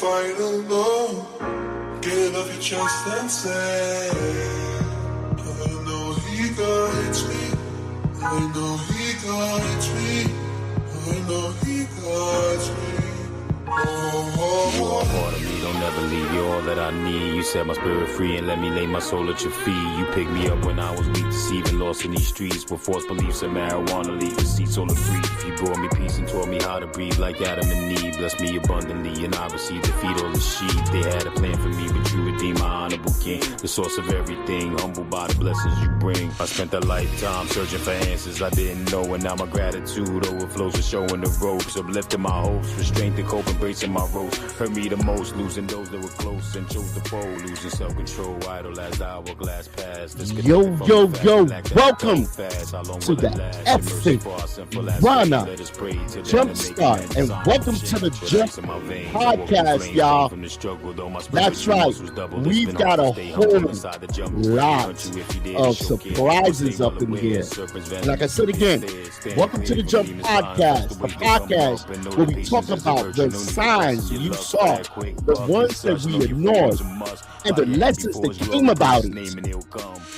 final no. Get it off your chest and say, I know he guides me. I know he guides me. I know he guides me. You are part of me, don't ever leave. You're all that I need. You set my spirit free and let me lay my soul at your feet. You picked me up when I was weak, deceiving, lost in these streets with false beliefs and marijuana leaf. Deceits all the grief. You brought me peace and taught me how to breathe like Adam and Eve. Blessed me abundantly and I received defeat all the sheep. They had a plan for me, but you redeemed my honorable king. The source of everything, humbled by the blessings you bring. I spent a lifetime searching for answers I didn't know, and now my gratitude overflows with showing the ropes, uplifting my hopes, for strength to cope, embracing my ropes. Hurt me the most, losing those that were close and chose the pole, losing self-control, idle as hourglass passed. Yo, welcome to the effing Rana Jumpstart, and welcome to the Jump Podcast, y'all. That's right, we've got a whole lot of surprises up in here. Like I said again, welcome to the Jump Podcast, the podcast where we talk about the signs you saw, the ones that we ignored, and the lessons that came about it.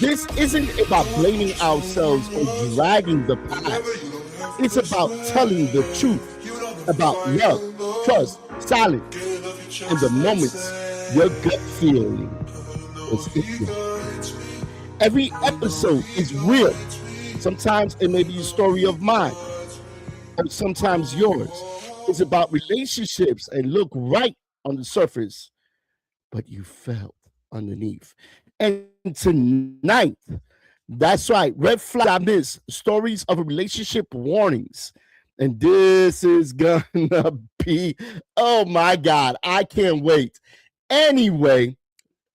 This isn't about blaming ourselves or dragging the past. It's about telling the truth about love, trust, silence, and the moments your gut feeling was ignorant. Every episode is real. Sometimes it may be a story of mine, or sometimes yours. It's about relationships and look right on the surface, but you felt underneath. And tonight, that's right, red flag I miss, stories of a relationship warnings. And this is gonna be, oh my God, I can't wait. Anyway,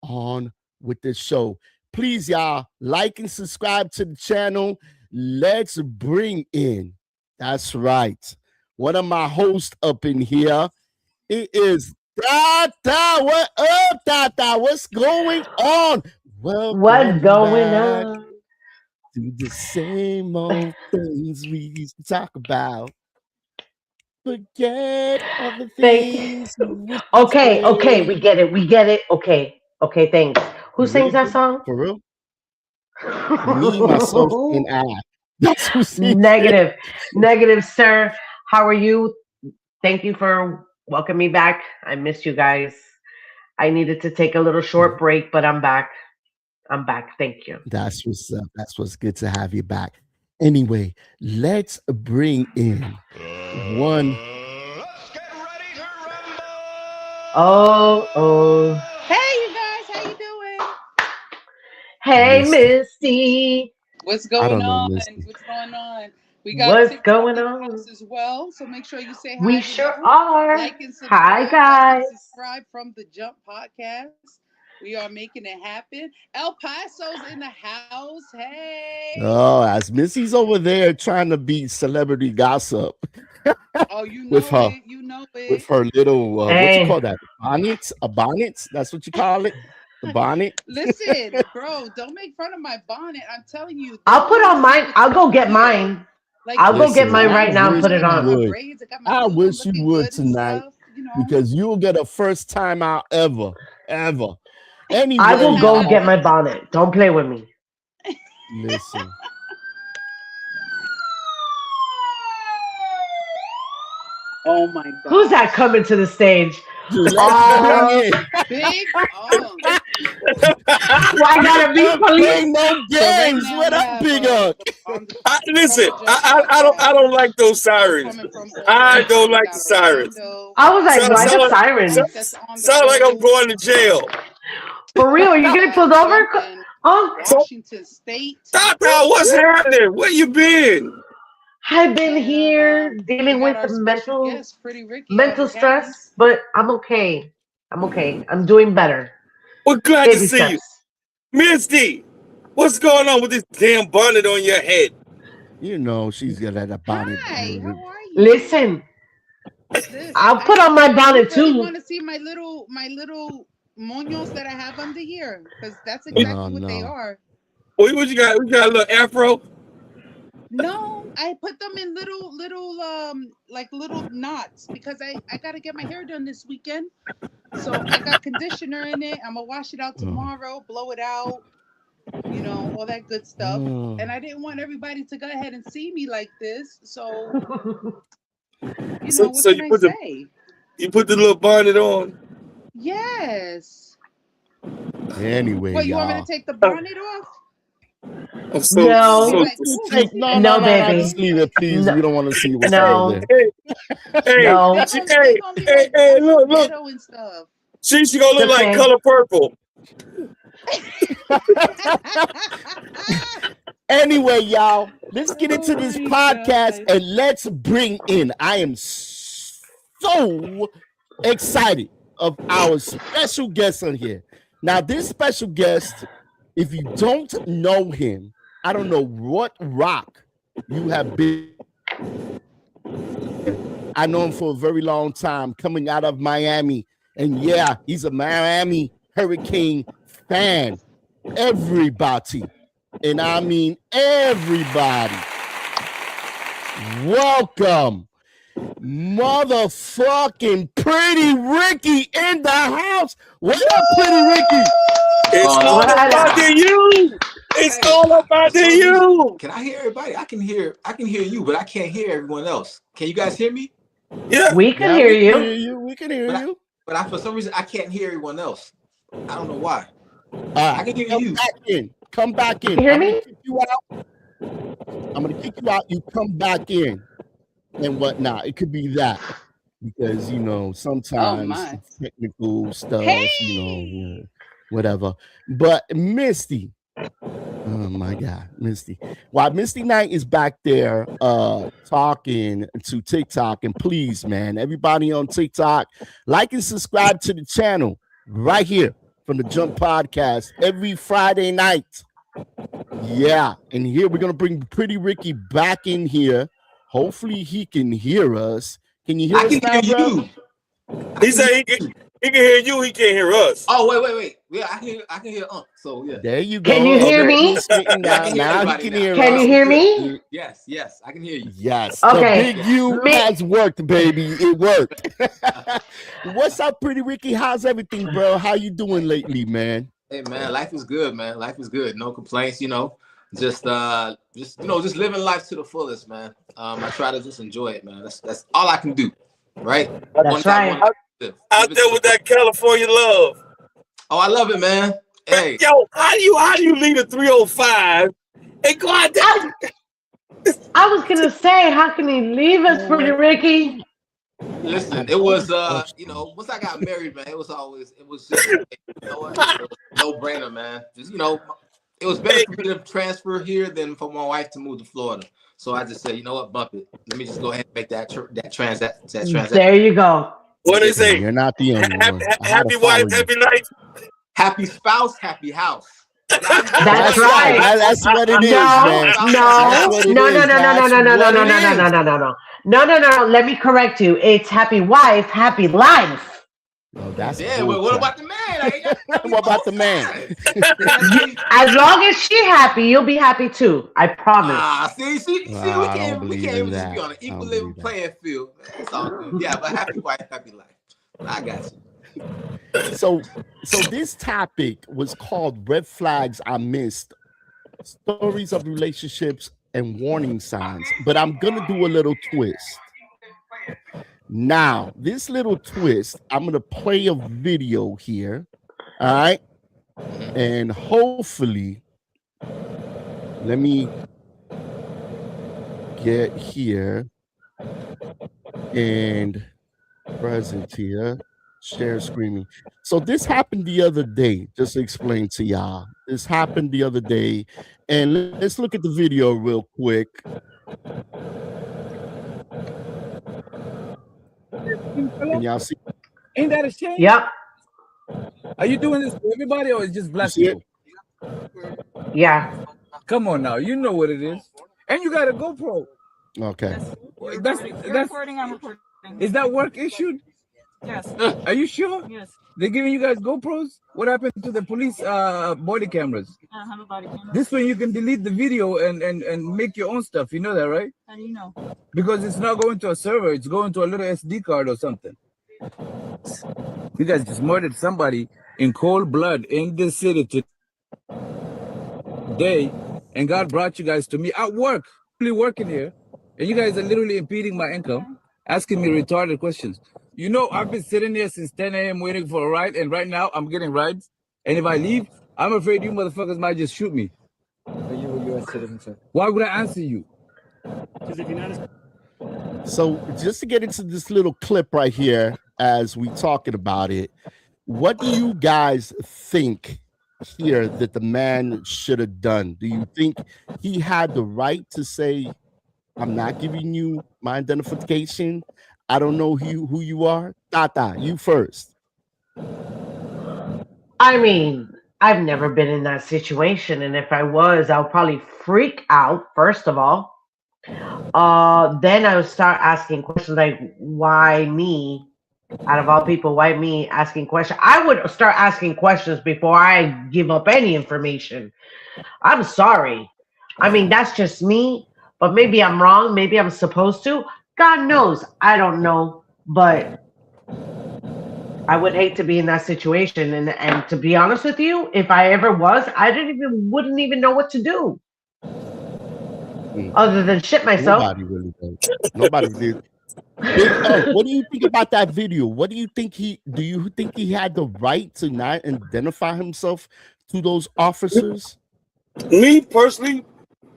on with the show. Please, y'all, like and subscribe to the channel. Let's bring in, that's right, one of my hosts up in here. It is Tata. What up, Tata? What's going on? Welcome What's going on? To the same old things we used to talk about. Forget all the things. Okay, we get it. Okay, thanks. Who sings that song? For real? Me, myself, and I. That's who sings Negative, sir. How are you? Thank you for welcoming me back. I missed you guys. I needed to take a little short break, but I'm back. Thank you. That's what's up. That's what's good to have you back. Anyway, let's bring in one. Let's get ready to rumble. Oh. Hey, you guys, how you doing? Hey, Misty. What's going on? Misty. What's going on? We got What's TikTok going in the on house as well, so make sure you say hi. We sure are. Like and subscribe. Hi, guys. Like and subscribe from the Jump Podcast. We are making it happen. El Paso's in the house. Hey. Oh, as Missy's over there trying to be celebrity gossip. Oh, you know with her, it. You know it. with her little what you call that? Bonnets? A bonnet? That's what you call it? The bonnet? Listen, bro, don't make fun of my bonnet. I'm telling you. I'll put on mine. I'll go get mine. I'll go get mine right now and put it on. I wish you would tonight, because you will get a first time out ever. Anyway, I will go get my bonnet. Don't play with me. Listen. Oh my God. Who's that coming to the stage? Big. I gotta be police. No games. What up, Big Up? Listen, I don't like those sirens. I don't like the sirens. I was like, why the sirens? Sound like I'm going to jail. For real, you getting pulled over? Washington State. Stop now. What's happening? Where you been? I've been here dealing with mental stress, but I'm okay. I'm doing better. We're glad to see you. Misty, what's going on with this damn bonnet on your head? You know she's got that bonnet. Hi, how are you? Listen, I'll put on my bonnet too. You want to see my little moños that I have under here? Because that's exactly what they are. What you got? We got a little afro. No, I put them in little like little knots because I gotta get my hair done this weekend. So I got conditioner in it. I'm gonna wash it out tomorrow, blow it out, you know, all that good stuff. And I didn't want everybody to go ahead and see me like this. So you know, what can I say? You put the little bonnet on. Yes. Anyway, What, you want me to take the bonnet off? No, No, baby. just leave it, please. No. We don't want to see what's No. over there. Hey, hey, look. And stuff. She gonna look like Color Purple. Anyway, y'all, let's get into this podcast and let's bring in. I am so excited of our special guest on here. Now, this special guest, if you don't know him, I don't know what rock you have been. I know him for a very long time, coming out of Miami. And yeah, he's a Miami Hurricane fan. Everybody. And I mean everybody. Welcome, motherfucking Pretty Ricky in the house. What up, Pretty Ricky? It's all about you. It's all about you. Can I hear everybody? I can hear you, but I can't hear everyone else. Can you guys hear me? Yeah, we can hear you. We can hear you. But for some reason, I can't hear everyone else. I don't know why. I can hear you. Come back in. Hear me? I'm gonna kick you out. You come back in and whatnot. It could be that because you know sometimes technical stuff, you know, whatever. But Misty, oh my God, Misty. While Misty Knight is back there talking to TikTok, and please, man, everybody on TikTok, like and subscribe to the channel right here from the Jump Podcast every Friday night. Yeah, and here we're gonna bring Pretty Ricky back in here. Hopefully he can hear us. Can you hear us now, bro? He said he can hear you. He can't hear us. Oh wait. Yeah, I can hear. So yeah. There you go. Can you hear me? Now he can hear us. Can you hear me? Yes, I can hear you. Yes. Okay. The big U has worked, baby. It worked. What's up, Pretty Ricky? How's everything, bro? How you doing lately, man? Hey man, life is good, man. Life is good. No complaints, you know. Just living life to the fullest, man. I try to just enjoy it, man. That's all I can do, right? That's right. Out there with that California love. Oh, I love it, man. Hey, yo, how do you leave a 305 and go out there? I was gonna say, how can he leave us, Pretty Ricky? Listen, it was you know, once I got married, man, it was just you know what, no brainer, man. Just, you know, it was better for me to transfer here than for my wife to move to Florida. So I just said, you know what, bump it. Let me just go ahead and make that transaction. There you go. What is it? You're not the only one. Happy wife, happy life. Happy spouse, happy house. That's right. That's what it is, man. No. Let me correct you. It's happy wife, happy life. No, that's well, what about the man? What about the man? As long as she's happy, you'll be happy too. I promise. See, we can't even just be on an equal playing field. It's all good. Yeah, but happy wife, happy life. I got you. So this topic was called Red Flags I Missed, Stories of Relationships and Warning Signs, but I'm gonna do a little twist. Now, this little twist, I'm gonna play a video here, all right? And hopefully, let me get here and present here. Share screening. So this happened the other day. Just to explain to y'all. This happened the other day. And let's look at the video real quick. Can y'all see? Ain't that a shame? Yep. Are you doing this for everybody or is just black people? Yeah. Come on now. You know what it is. And you got a GoPro. Okay. That's recording. I'm recording. Is that work issued? Yes. Are you sure? Yes. They're giving you guys GoPros. What happened to the police body cameras? I don't have a body camera. This way you can delete the video and make your own stuff. You know that, right? How do you know? Because it's not going to a server. It's going to a little SD card or something. You guys just murdered somebody in cold blood in this city today, and God brought you guys to me at work, really working here, and you guys are literally impeding my income, asking me retarded questions. You know, I've been sitting here since 10 a.m. waiting for a ride, and right now I'm getting rides, and if I leave, I'm afraid you motherfuckers might just shoot me. Are you a U.S. citizen, sir? Why would I answer you? Because if you're not. So just to get into this little clip right here, as we talking about it, what do you guys think here that the man should have done? Do you think he had the right to say, I'm not giving you my identification, I don't know who you are? Tata, you first. I mean, I've never been in that situation, and if I was, I'll probably freak out, first of all. Then I would start asking questions like, why me? Out of all people, why me asking questions? I would start asking questions before I give up any information. I'm sorry. I mean, that's just me, but maybe I'm wrong. Maybe I'm supposed to. God knows. I don't know. But I would hate to be in that situation. And to be honest with you, if I ever was, I wouldn't even know what to do. Other than shit myself. Nobody really does. Nobody did. What do you think about that video? What do you think do you think he had the right to not identify himself to those officers? Me personally,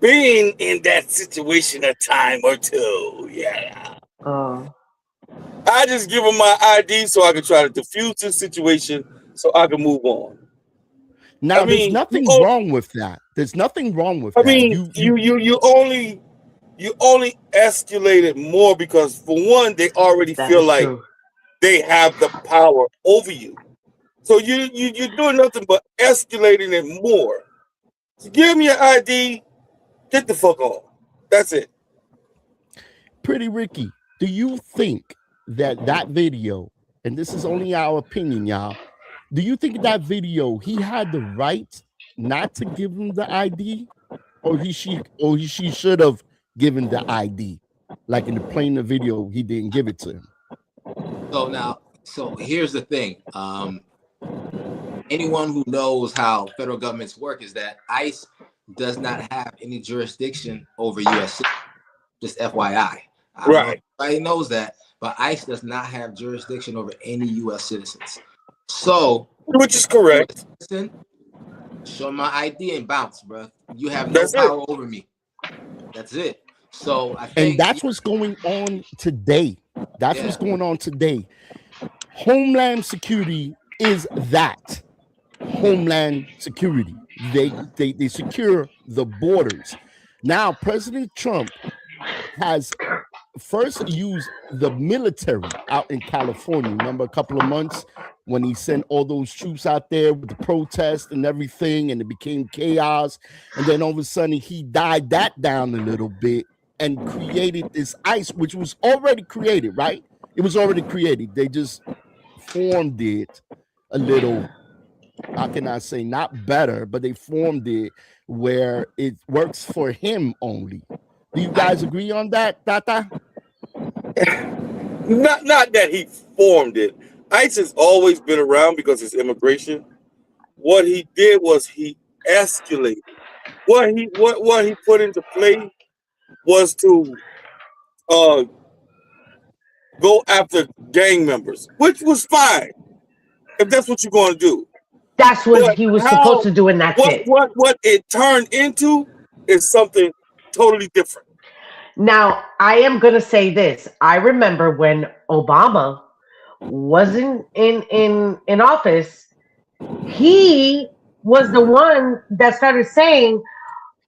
being in that situation a time or two, yeah. I just give him my ID so I can try to diffuse the situation so I can move on. Now, there's nothing wrong with that. There's nothing wrong with that. I mean, you only escalate it more because, for one, they already feel like they have the power over you. So you're doing nothing but escalating it more. So give me your ID, get the fuck on. That's it. Pretty Ricky, do you think that video, and this is only our opinion, y'all, do you think that video he had the right not to give him the ID, or she should have given the ID? Like in the playing the video, he didn't give it to him. So here's the thing. Anyone who knows how federal governments work is that ICE does not have any jurisdiction over U.S. citizens. Just FYI. I don't know if everybody knows that, but ICE does not have jurisdiction over any U.S. citizens. So, which is correct. Show my ID and bounce, bro. You have no power over me. That's it. So I think, and that's what's going on today. That's what's going on today. Homeland Security is that. Homeland Security. They secure the borders. Now, President Trump has first used the military out in California. Remember a couple of months when he sent all those troops out there with the protest and everything, and it became chaos. And then all of a sudden he died that down a little bit and created this ICE, which was already created, right? It was already created. They just formed it a little, how can I say, not better, but they formed it where it works for him only. Do you guys agree on that, Tata? Not that he formed it. ICE has always been around because it's immigration. What he did was he escalated. What he put into play was to go after gang members, which was fine if that's what you're going to do. That's what he was supposed to do, and that's it. What it turned into is something totally different. Now, I am going to say this. I remember when Obama wasn't in office, he was the one that started saying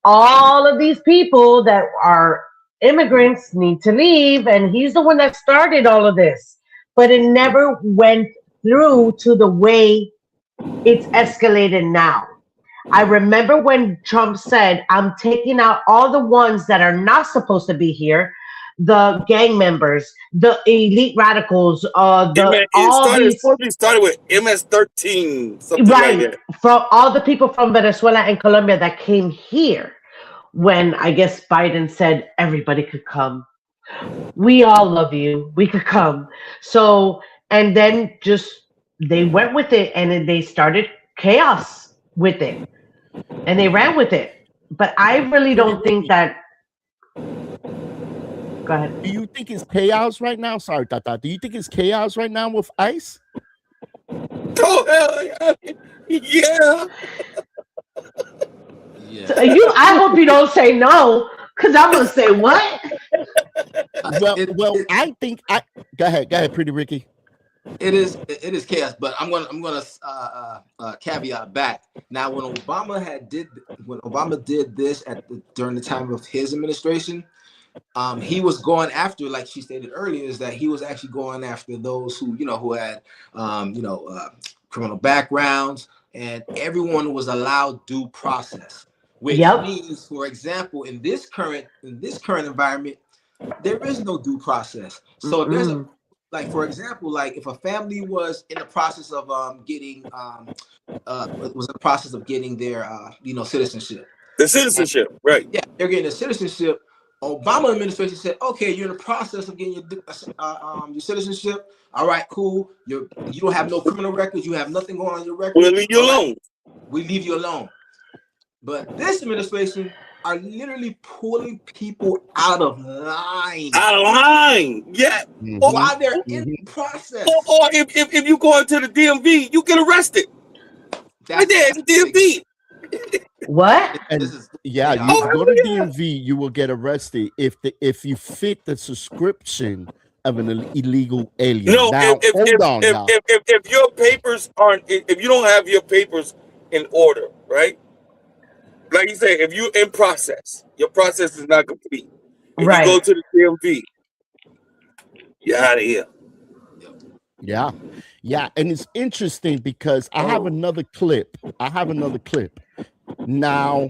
all of these people that are immigrants need to leave, and he's the one that started all of this. But it never went through to the way it's escalated now. I remember when Trump said, I'm taking out all the ones that are not supposed to be here the gang members, the elite radicals, It started with MS-13, something like right, that. from all the people from Venezuela and Colombia that came here when I guess Biden said everybody could come. We all love you. We could come. So, and then just they went with it and then they started chaos with it and they ran with it. But I really don't think that. Go ahead. Do you think it's chaos right now? Sorry, Tata. Do you think it's chaos right now with ICE? Oh, hell yeah. Yeah. So I hope you don't say no, because I'm gonna say what? Well, I think go ahead, Pretty Ricky. It is chaos, but I'm gonna caveat back. Now, when Obama did this during the time of his administration, he was going after, like she stated earlier, is that he was actually going after those who had criminal backgrounds, and everyone was allowed due process. Which means, for example, in this current environment, there is no due process. So if there's for example, like if a family was in the process of getting their citizenship. The citizenship, right? Yeah, they're getting the citizenship. Obama administration said, okay, you're in the process of getting your citizenship. All right, cool. You don't have no criminal records. You have nothing going on your record. We'll leave you alone. We leave you alone. But this administration are literally pulling people out of line. Out of line, yeah. While they're in the process. Or if you go into the DMV, you get arrested. Right there at the DMV. What? And you go to DMV, you will get arrested if you fit the description of an illegal alien. No, now, if your papers aren't, if you don't have your papers in order, right? Like you say, if you're in process, your process is not complete. If you go to the DMV, you're out of here. Yeah. And it's interesting because I have another clip. Now,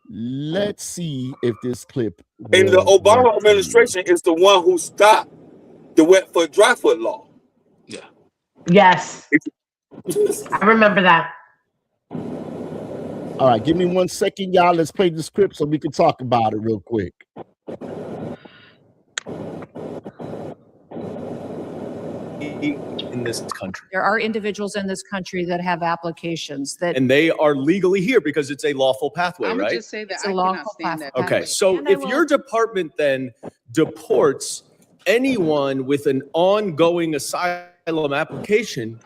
let's see if this clip. And the Obama administration is the one who stopped the wet foot, dry foot law. Yeah. Yes. I remember that. All right, give me 1 second, y'all. Let's play the script so we can talk about it real quick. In this country, there are individuals in this country that have applications and they are legally here because it's a lawful pathway, I'm right? Just say that it's I a lawful pathway. Okay, so if your department then deports anyone with an ongoing asylum application,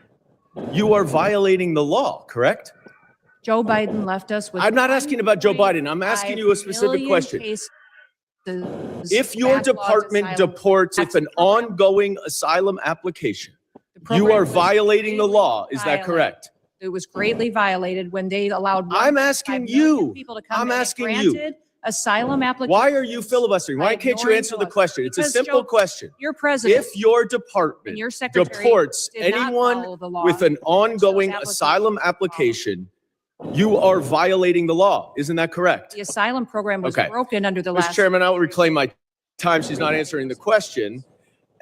you are violating the law, correct? Joe Biden left us with. I'm not asking about Joe Biden. I'm asking you a specific question. If your department deports with an ongoing asylum application, you are violating the law. Is that correct? It was greatly violated when they allowed. I'm asking you. People to come I'm asking you. Asylum application. Why are you filibustering? Why can't you answer the question? It's a simple question. Your president. If your department deports anyone with an ongoing asylum application, you are violating the law. Isn't that correct? The asylum program was broken under the last. Mr. Chairman, I will reclaim my time. She's not answering the question.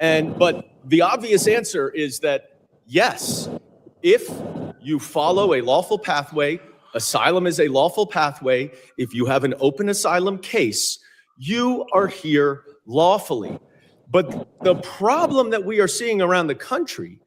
But the obvious answer is that, yes, if you follow a lawful pathway, asylum is a lawful pathway. If you have an open asylum case, you are here lawfully. But the problem that we are seeing around the country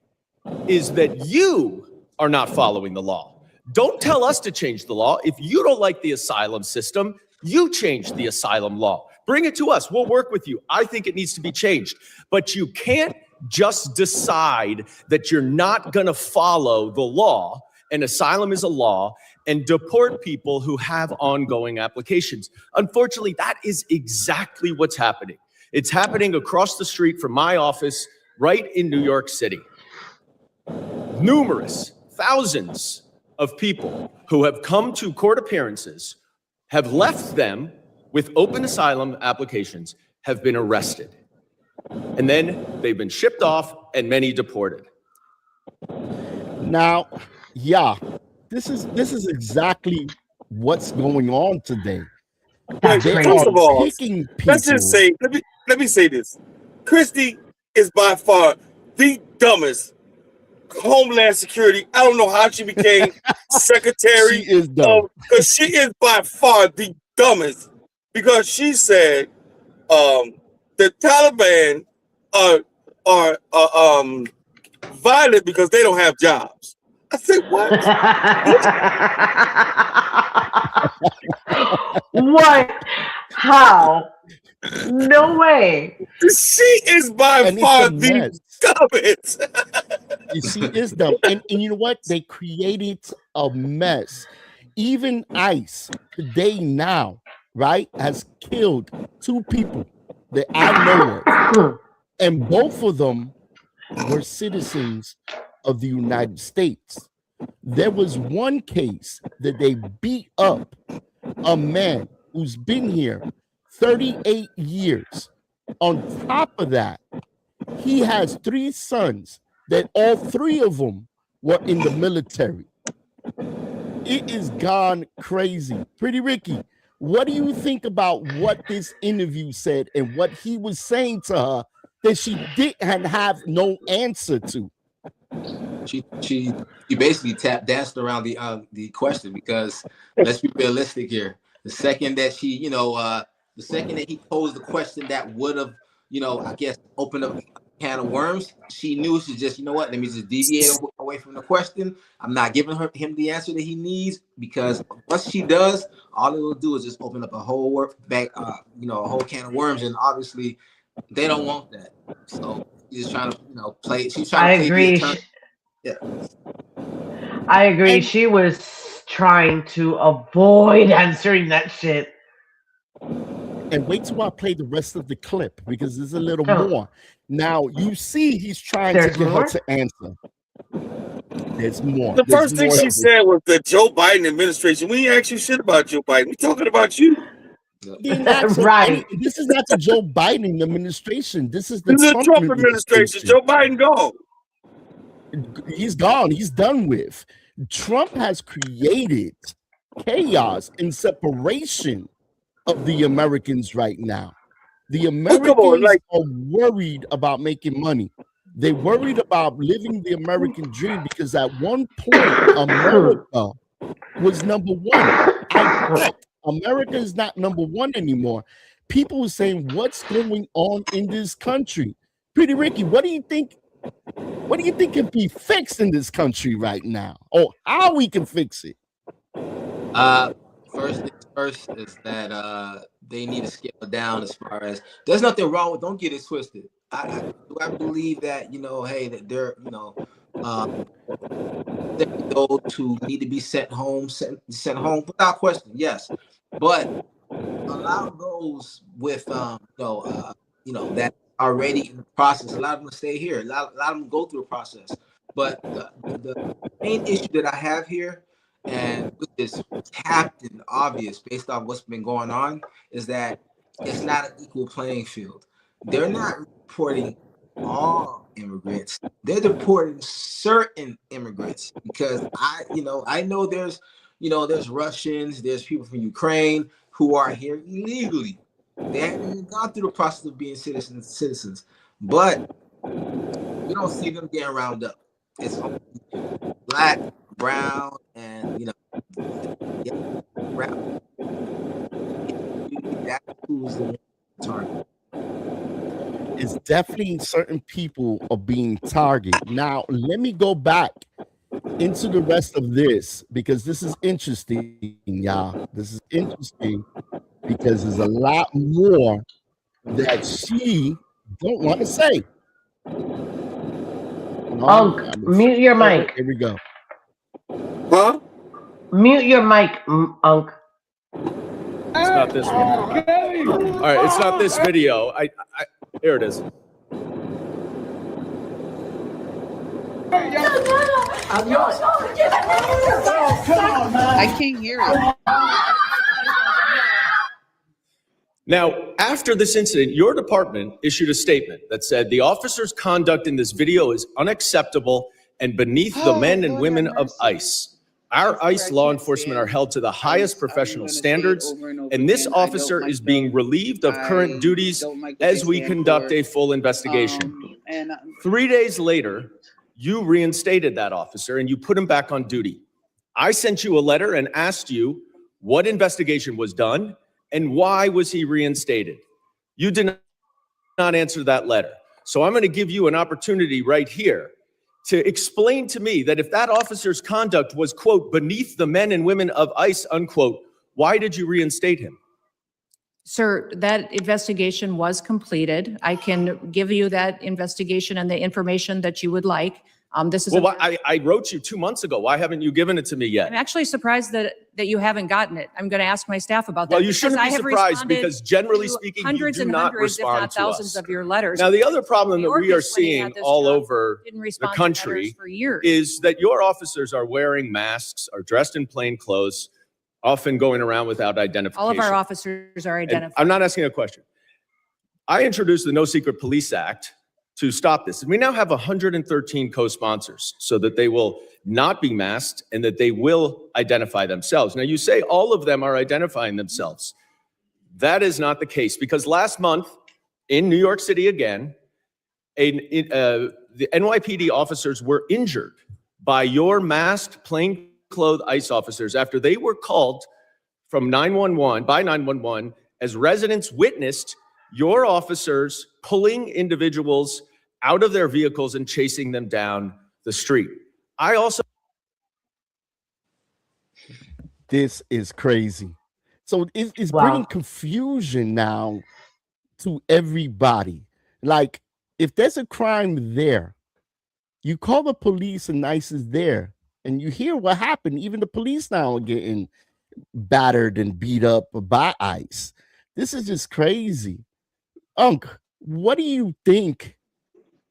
is that you are not following the law. Don't tell us to change the law. If you don't like the asylum system, you change the asylum law. Bring it to us. We'll work with you. I think it needs to be changed. But you can't just decide that you're not going to follow the law, and asylum is a law, and deport people who have ongoing applications. Unfortunately, that is exactly what's happening. It's happening across the street from my office right in New York City. Numerous, thousands of people who have come to court appearances, have left them with open asylum applications, have been arrested. And then they've been shipped off and many deported. Now, yeah, this is exactly what's going on today. That's They crazy. are First of all, picking let's just people. say, let me say this. Christy is by far the dumbest Homeland Security. I don't know how she became secretary. She is dumb. Because she is by far the dumbest. Because she said the Taliban are violent because they don't have jobs. I said, what? What? How? No way. She is by And it's far a the mess. dumbest. She is dumb. And you know what? They created a mess. Even ICE today now, right, has killed 2 people that I know of. And both of them were citizens of the United States. There was one case that they beat up a man who's been here 38 years. On top of that, he has 3 sons that all 3 of them were in the military. It is gone crazy. Pretty Ricky, what do you think about what this interview said and what he was saying to her that she didn't have no answer to? She basically danced around the question, because let's be realistic here. The second that the second that he posed the question that would have, I guess, opened up a can of worms, she knew she just, let me just deviate away from the question. I'm not giving him the answer that he needs, because once she does, all it will do is just open up a whole a whole can of worms, and obviously they don't want that. So she's trying to, play. She's trying to play the attorney. Yeah. I agree. She was trying to avoid answering that shit. And wait till I play the rest of the clip, because there's a little more. Now, you see he's trying to get her to answer. There's more. The first thing she said was the Joe Biden administration. We ain't ask you shit about Joe Biden. We talking about you. Right. This is not the Joe Biden administration. This is the Trump administration. Joe Biden gone. He's gone. He's done with. Trump has created chaos and separation of the Americans right now. The Americans are worried about making money. They're worried about living the American dream, because at one point America was number 1. I get America is not number 1 anymore. People were saying, what's going on in this country? Pretty Ricky, what do you think? What do you think can be fixed in this country right now, or how we can fix it? First things first is that they need to scale down as far as, there's nothing wrong with, don't get it twisted. I believe that, hey, that they're, those who need to be sent home without question, yes. But allow those with, that already in the process, a lot of them stay here. A lot of them go through a process. But the main issue that I have here, and which is captain obvious based on what's been going on, is that it's not an equal playing field. They're not reporting all immigrants. They're deporting certain immigrants, because I know there's Russians, there's people from Ukraine who are here illegally. They haven't even gone through the process of being citizens, but we don't see them getting rounded up. It's only black, brown, and brown. That's who's the target. It's definitely certain people are being targeted. Now, let me go back into the rest of this, because this is interesting, y'all. This is interesting because there's a lot more that she don't want to say. Mute your mic. Here we go. Huh? Mute your mic, Unc. It's not this one. All right, it's not this video. Here it is. I can't hear it. Now, after this incident, your department issued a statement that said the officer's conduct in this video is unacceptable and beneath the men and women of ICE. Our ICE law enforcement are held to the highest professional standards, and this officer is being relieved of current duties as we conduct a full investigation. 3 days later, you reinstated that officer and you put him back on duty. I sent you a letter and asked you what investigation was done and why was he reinstated. You did not answer that letter. So I'm going to give you an opportunity right here to explain to me that if that officer's conduct was, quote, beneath the men and women of ICE, unquote, why did you reinstate him? Sir, that investigation was completed. I can give you that investigation and the information that you would like. This is well, I wrote you 2 months ago. Why haven't you given it to me yet? I'm actually surprised that you haven't gotten it. I'm going to ask my staff about that. Well, you shouldn't be surprised because generally speaking, you do not respond to thousands of your letters. Now, the other problem that we are seeing all over the country is that your officers are wearing masks, are dressed in plain clothes, often going around without identification. All of our officers are identified. I'm not asking a question. I introduced the No Secret Police Act to stop this. And we now have 113 co-sponsors so that they will not be masked and that they will identify themselves. Now, you say all of them are identifying themselves. That is not the case because last month in New York City again, the NYPD officers were injured by your masked, plainclothes ICE officers after they were called from 911 as residents witnessed your officers pulling individuals out of their vehicles and chasing them down the street. I also... This is crazy. So it's bringing confusion now to everybody. Like, if there's a crime there, you call the police and ICE is there, and you hear what happened. Even the police now are getting battered and beat up by ICE. This is just crazy. Unc, what do you think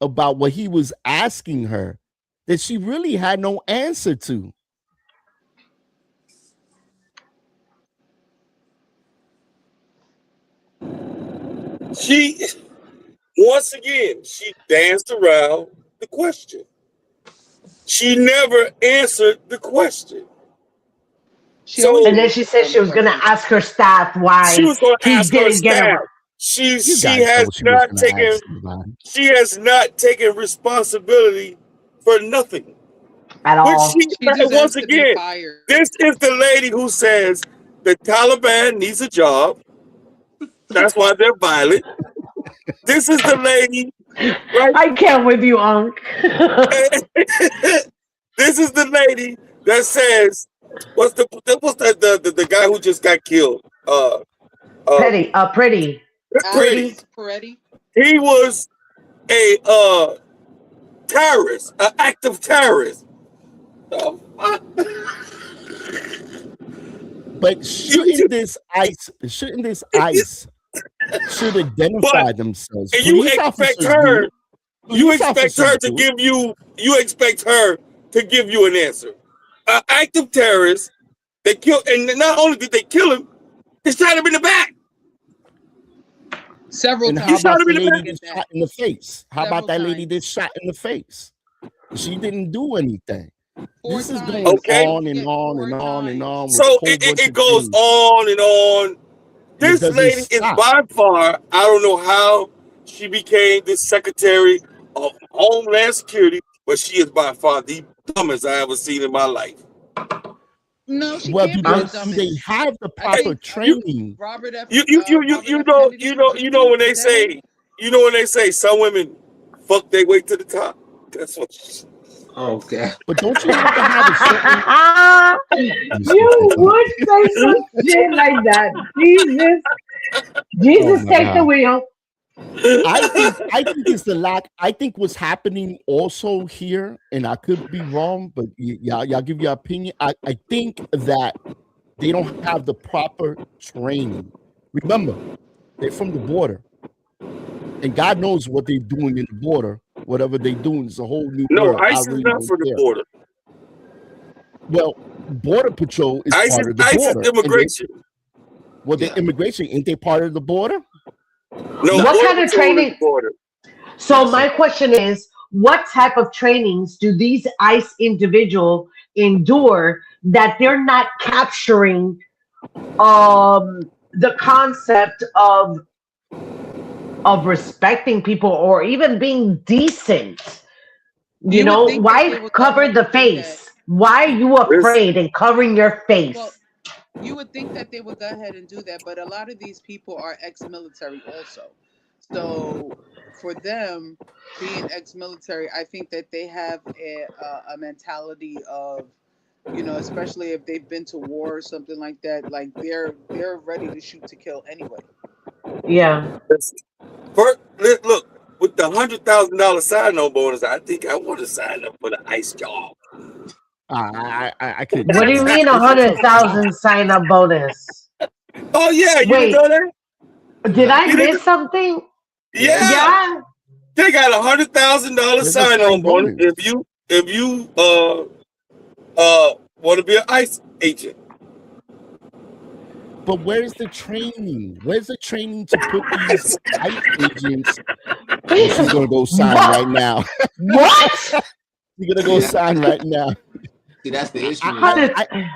about what he was asking her that she really had no answer to? Once again, she danced around the question. She never answered the question. And then she said she was going to ask her staff why she was going to ask her didn't get staff. her. She has not taken responsibility for nothing at all. Once again, this is the lady who says the Taliban needs a job. That's why they're violent. This is the lady. Right? I can't with you, Unc. This is the lady that says, what's the guy who just got killed? Pretty. He was a terrorist, an active terrorist. But shouldn't this ICE should identify themselves? And you expect her to give you an answer. An active terrorist, they killed, and not only did they kill him, they shot him in the back. Several times. How about the lady that shot in the face? How about that lady that shot in the face? She didn't do anything. This is going on and on and on and on. So it goes on and on. This lady is by far, I don't know how she became the Secretary of Homeland Security, but she is by far the dumbest I ever seen in my life. No, she well, can't because be they have the proper training. You know when they say some women fuck their way to the top. That's what. Okay. But don't you have to have a certain... You would say some shit like that. Jesus, take the wheel. I think it's the lack. I think what's happening also here, and I could be wrong, but y'all give your opinion. I think that they don't have the proper training. Remember, they're from the border, and God knows what they're doing in the border. Whatever they're doing is a whole new world. ICE is not for the border. Well, Border Patrol is ICE, part of the ICE border. Is immigration. The immigration, ain't they part of the border? No. What kind of training? So my question is, what type of trainings do these ICE individuals endure that they're not capturing the concept of respecting people or even being decent. You You would know, think that they why would go cover ahead the and do that. face? Why are you This afraid and covering your face? Well, you would think that they would go ahead and do that, but a lot of these people are ex-military also. So for them being ex-military, I think that they have a mentality of, especially if they've been to war or something like that, like they're ready to shoot to kill anyway. Yeah. this first, look, with the $100,000 sign-on bonus, I think I want to sign up for the ICE job. I couldn't What do tell you you. mean It's a tough job. 100,000 sign up bonus? Oh yeah, you didn't Wait, know that? did I You miss didn't? something? Yeah, Yeah. they got $100,000 There's a sign-on sign bonus bonus. if you want to be an ICE agent. But where's the training? Where's the training to put these ICE agents? Oh, she's gonna go sign What? right now. What? She's gonna go See, that, sign right now. see, that's the issue. Is I, that I,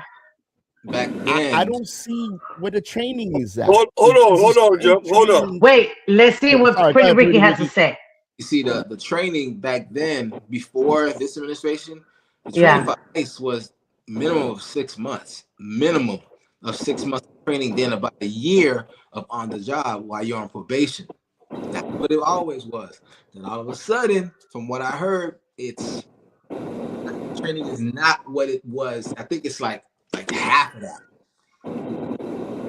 back I then, don't see where the training is at. Hold Is on, this Joe. Hold on. training? Wait, let's see Oh, what sorry, go Pretty ahead, Ricky Pretty has to Ricky. say. you see the training back then before this administration, the training Yeah. for ICE was minimum of 6 months, minimum of 6 months of training, then about a year of on the job while you're on probation. That's what it always was. Then all of a sudden, from what I heard, it's training is not what it was. I think it's like half of that.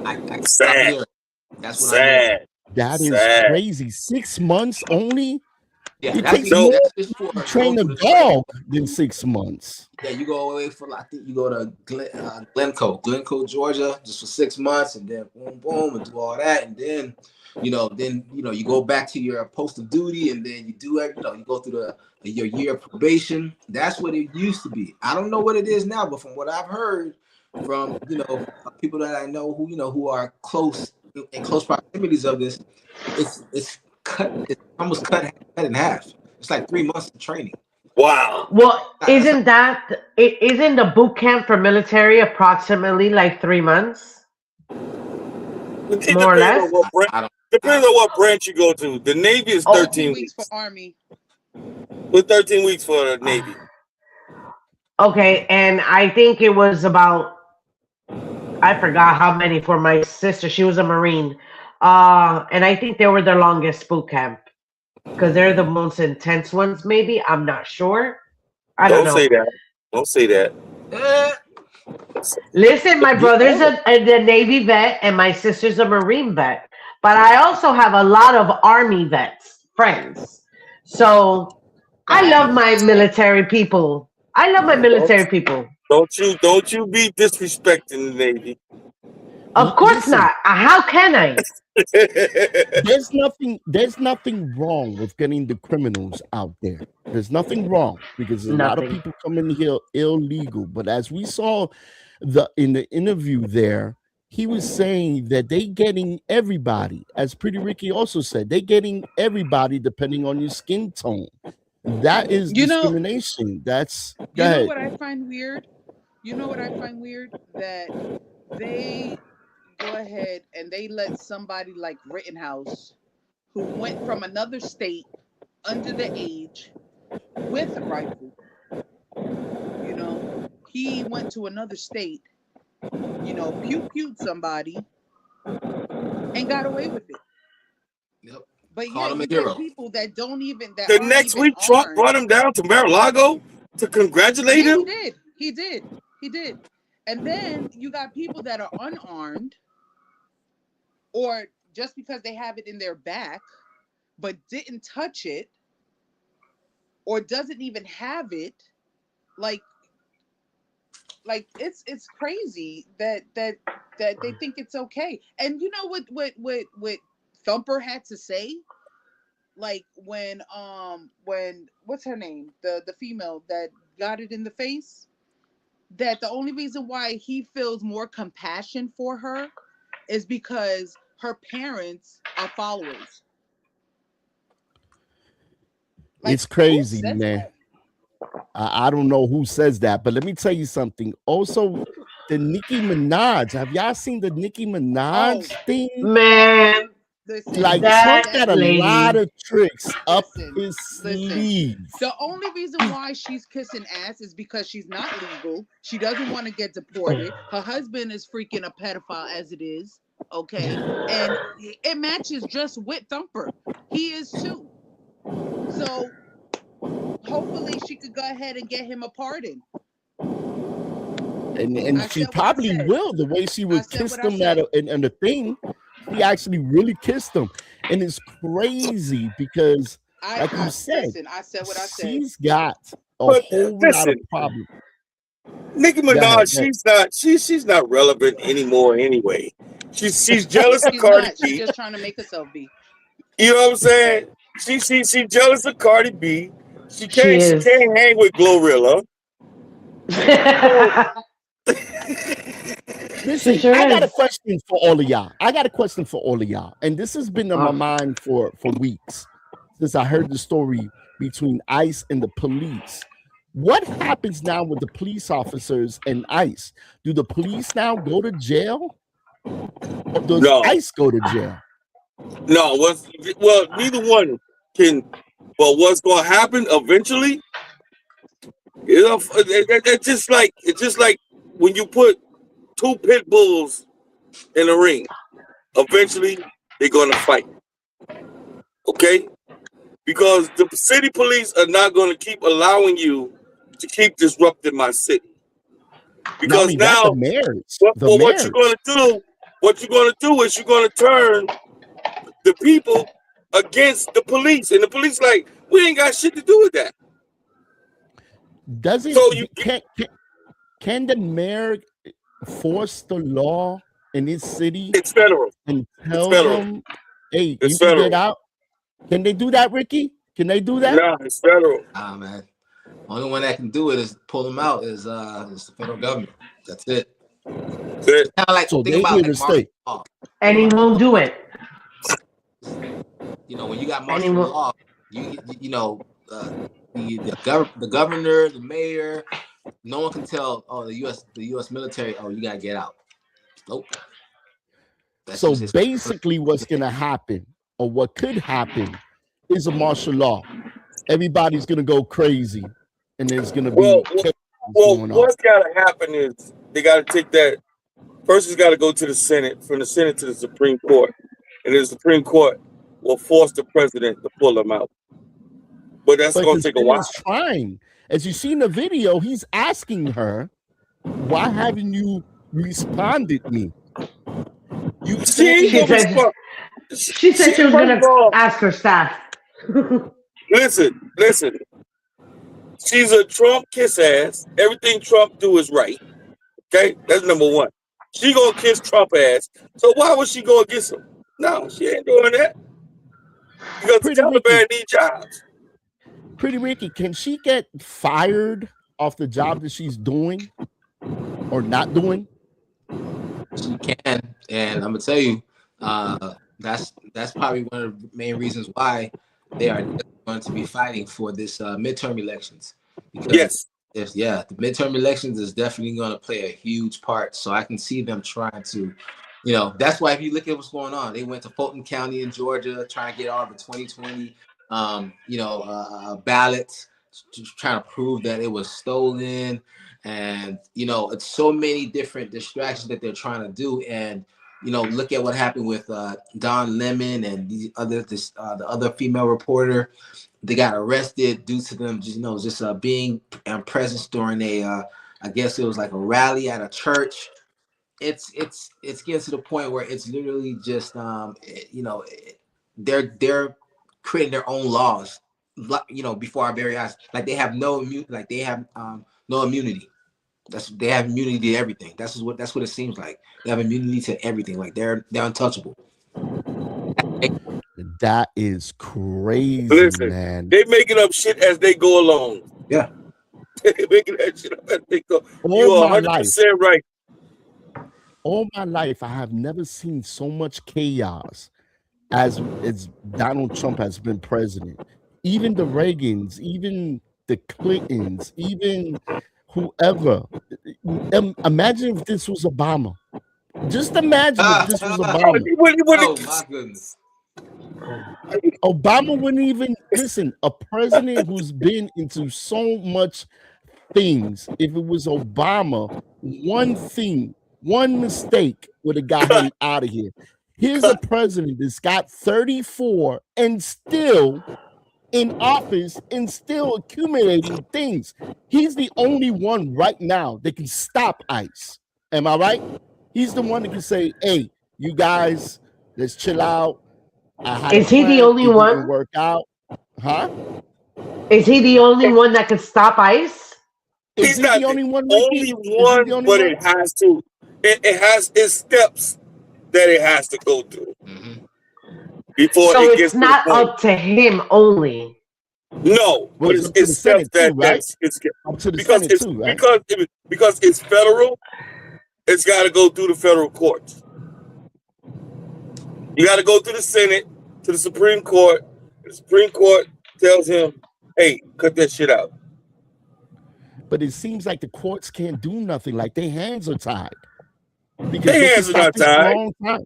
I stop Sad, hearing. That's what I'm hearing. sad, That is sad. crazy. 6 months only? Yeah, It that's takes just more No, that's just for to going train a through the training. dog than 6 months. Yeah, you go away for I think you go to Glencoe, Georgia, just for 6 months, and then boom, boom, and do all that, and then you go back to your post of duty, and then you do it. You go through your year of probation. That's what it used to be. I don't know what it is now, but from what I've heard from people that I know who are close in close proximities of this, it's cut. It's almost cut in half. It's like 3 months of training. wow. Well, That's isn't the boot camp for military approximately like 3 months, It more or depends on less? what branch. I don't. Depends on what branch you go to. The Navy is Oh, 13 13 weeks for weeks. Army. With 13 weeks for the Navy. okay. And I think it was about, I forgot how many for my sister. She was a Marine. And I think they were the longest boot camp because they're the most intense ones, maybe. I'm not sure. I don't Don't say know. that. Don't say that. Eh, Listen, my They brother's are. a Navy vet and my sister's a Marine vet. But I also have a lot of Army vets, friends. So I love my military people. I love my Don't military people. don't you be disrespecting the Navy. Of course Listen, not. How can I? there's nothing wrong with getting the criminals out there. There's nothing wrong because there's a lot of Nothing. people coming here illegal. But as we saw in the interview there, he was saying that they getting everybody, as Pretty Ricky also said, they getting everybody depending on your skin tone. That is You know, discrimination. That's go you know ahead. what I find weird? You know what I find weird? That they go ahead and they let somebody like Rittenhouse, who went from another state under the age with a rifle, he went to another state, pew somebody and got away with it. yep. But Call yet him a you get hero. people that The aren't next even week, Trump armed. brought him down to Mar-a-Lago to congratulate Yeah, he him. did. He did. He did. And then you got people that are unarmed, or just because they have it in their back, but didn't touch it, or doesn't even have it. Like it's crazy that they think it's okay. And you know what Thumper had to say? Like when what's her name? The female that got it in the face? That the only reason why he feels more compassion for her is because her parents are followers. Like, It's who crazy, says man. that? I don't know who says that, but let me tell you something. Also, the Nicki Minaj. Have y'all seen the Nicki Minaj thing? Man, Listen, Like that Trump got a lady. lot of tricks up Listen, his listen. sleeve. The only reason why she's kissing ass is because she's not legal. She doesn't want to get deported. Her husband is freaking a pedophile as it is. Okay. And it matches just with Thumper. He is too. So hopefully she could go ahead and get him a pardon. And I she said what I probably said. will. The way she I would said kiss what I them said. and the thing, she actually really kissed them. And it's crazy because, like you said, listen, I said what I said. she's got a But whole lot of listen, problems. Nicki Go ahead, Minaj, she's not relevant anymore anyway. She's jealous of She's Cardi not. She's B. just trying to make herself be. You know what I'm saying? She jealous of Cardi B. She She is. can't hang with Glorilla. Listen, sure I got a is. question for all of y'all. And this has been on my mind for weeks since I heard the story between ICE and the police. What happens now with the police officers and ICE? Do the police now go to jail? Or does No. ICE go to jail? No, well, neither one can. But what's going to happen eventually? You know, it's just like when you put two pit bulls in a ring. Eventually, they're going to fight. Okay, because the city police are not going to keep allowing you to keep disrupting my city. Because now, the mayors. what you're going to do is you're going to turn the people against the police, and the police like, we ain't got shit to do with that. Can the mayor force the law in his city? It's federal. And tell them, hey, you can get out. Can they do that, Ricky? Can they do that? No, it's federal. Man. Only one that can do it is pull them out is the federal government. That's it. That's it. Kind of like so think about like martial law. And he won't do it. You know, when you got martial law, you know the governor, the mayor, no one can tell. Oh, the U.S. military. Oh, you gotta get out. Nope. So basically, what's gonna happen, or what could happen, is a martial law. Everybody's gonna go crazy, and there's gonna be what's gotta happen is they gotta take that. First, it's gotta go to the Senate, from the Senate to the Supreme Court, and the Supreme Court will force the president to pull them out. But that's gonna take a while. Trying, as you see in the video, he's asking her, "Why haven't you responded me?" She said she was gonna ask her staff. Listen. She's a Trump kiss ass. Everything Trump do is right. Okay, that's number one. She gonna kiss Trump ass. So why would she go against him? No, she ain't doing that. Because the Taliban need jobs. Pretty Ricky, can she get fired off the job that she's doing or not doing? She can, and I'm gonna tell you, that's probably one of the main reasons why they are going to be fighting for this midterm elections. Because the midterm elections is definitely going to play a huge part. So I can see them trying to, you know, that's why if you look at what's going on, they went to Fulton County in Georgia trying to get all the 2020, ballots, trying to prove that it was stolen. And, you know, it's so many different distractions that they're trying to do. And, you know, look at what happened with Don Lemon and the other female reporter. They got arrested due to them, being in presence during I guess it was like a rally at a church. It's getting to the point where it's literally just, they're creating their own laws, you know, before our very eyes. Like they have no immunity. They have immunity to everything. That's what it seems like. They have immunity to everything. Like they're untouchable. That is crazy. Listen, man. They making up shit as they go along. Yeah. They making that shit up as they go. You are 100% right. All my life, I have never seen so much chaos as Donald Trump has been president. Even the Reagans, even the Clintons, even whoever. Imagine if this was Obama. Just imagine if this was Obama. Oh my goodness. Obama wouldn't even listen. A president who's been into so much things. If it was Obama, one thing, one mistake would have got him out of here. Here's a president that's got 34 and still in office and still accumulating things. He's the only one right now that can stop ICE. Am I right? He's the one that can say, hey, you guys, let's chill out. Is he the only one? Didn't work out. Huh? Is he the only one that can stop ICE? Is he not the only one? Only one, but it has to. It has its steps that it has to go through before So it gets it's not up to him only. No, but it's steps that right? it's up to the because Senate it's too, right? because it's federal. It's got to go through the federal courts. You got to go through the Senate to the Supreme Court. The Supreme Court tells him, "Hey, cut that shit out." But it seems like the courts can't do nothing. Like their hands are tied. Because their hands are not tied.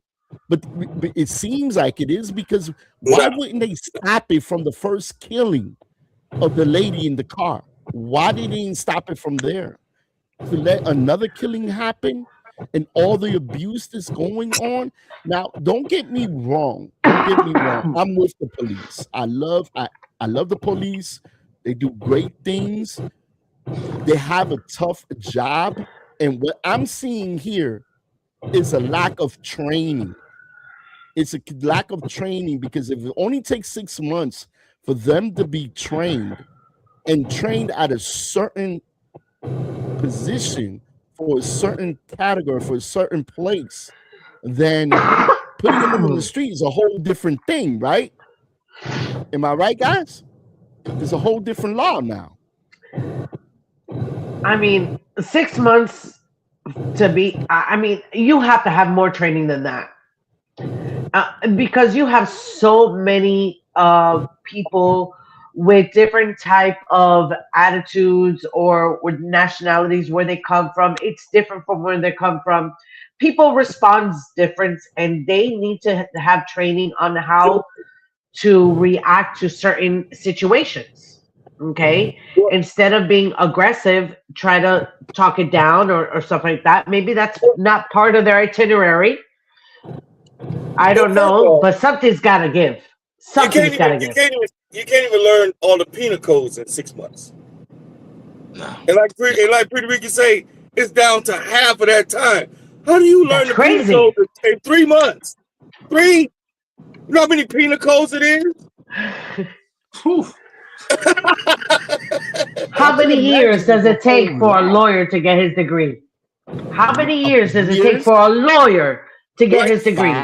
But it seems like it is, because why wouldn't they stop it from the first killing of the lady in the car? Why did they stop it from there? To let another killing happen and all the abuse that's going on? Now, don't get me wrong. Don't get me wrong. I'm with the police. I love the police. They do great things. They have a tough job. And what I'm seeing here is a lack of training. It's a lack of training, because if it only takes 6 months for them to be trained and trained at a certain position for a certain category, for a certain place, then putting them in the street is a whole different thing, right? Am I right, guys? There's a whole different law now. I mean, 6 months to be, I mean, you have to have more training than that. Because you have so many people with different type of attitudes or with nationalities, where they come from. It's different from where they come from. People respond different, and they need to have training on how to react to certain situations. Okay, instead of being aggressive, try to talk it down or stuff like that. Maybe that's not part of their itinerary. I don't know, but something's got to give. Something's got to give. You can't even learn all the penal codes in 6 months. No. And like Pretty Ricky say, it's down to half of that time. How do you learn the penal codes in 3 months? 3? You know how many penal codes it is? How many years does it take for a lawyer to get his degree? How many years does it take for a lawyer to get his degree?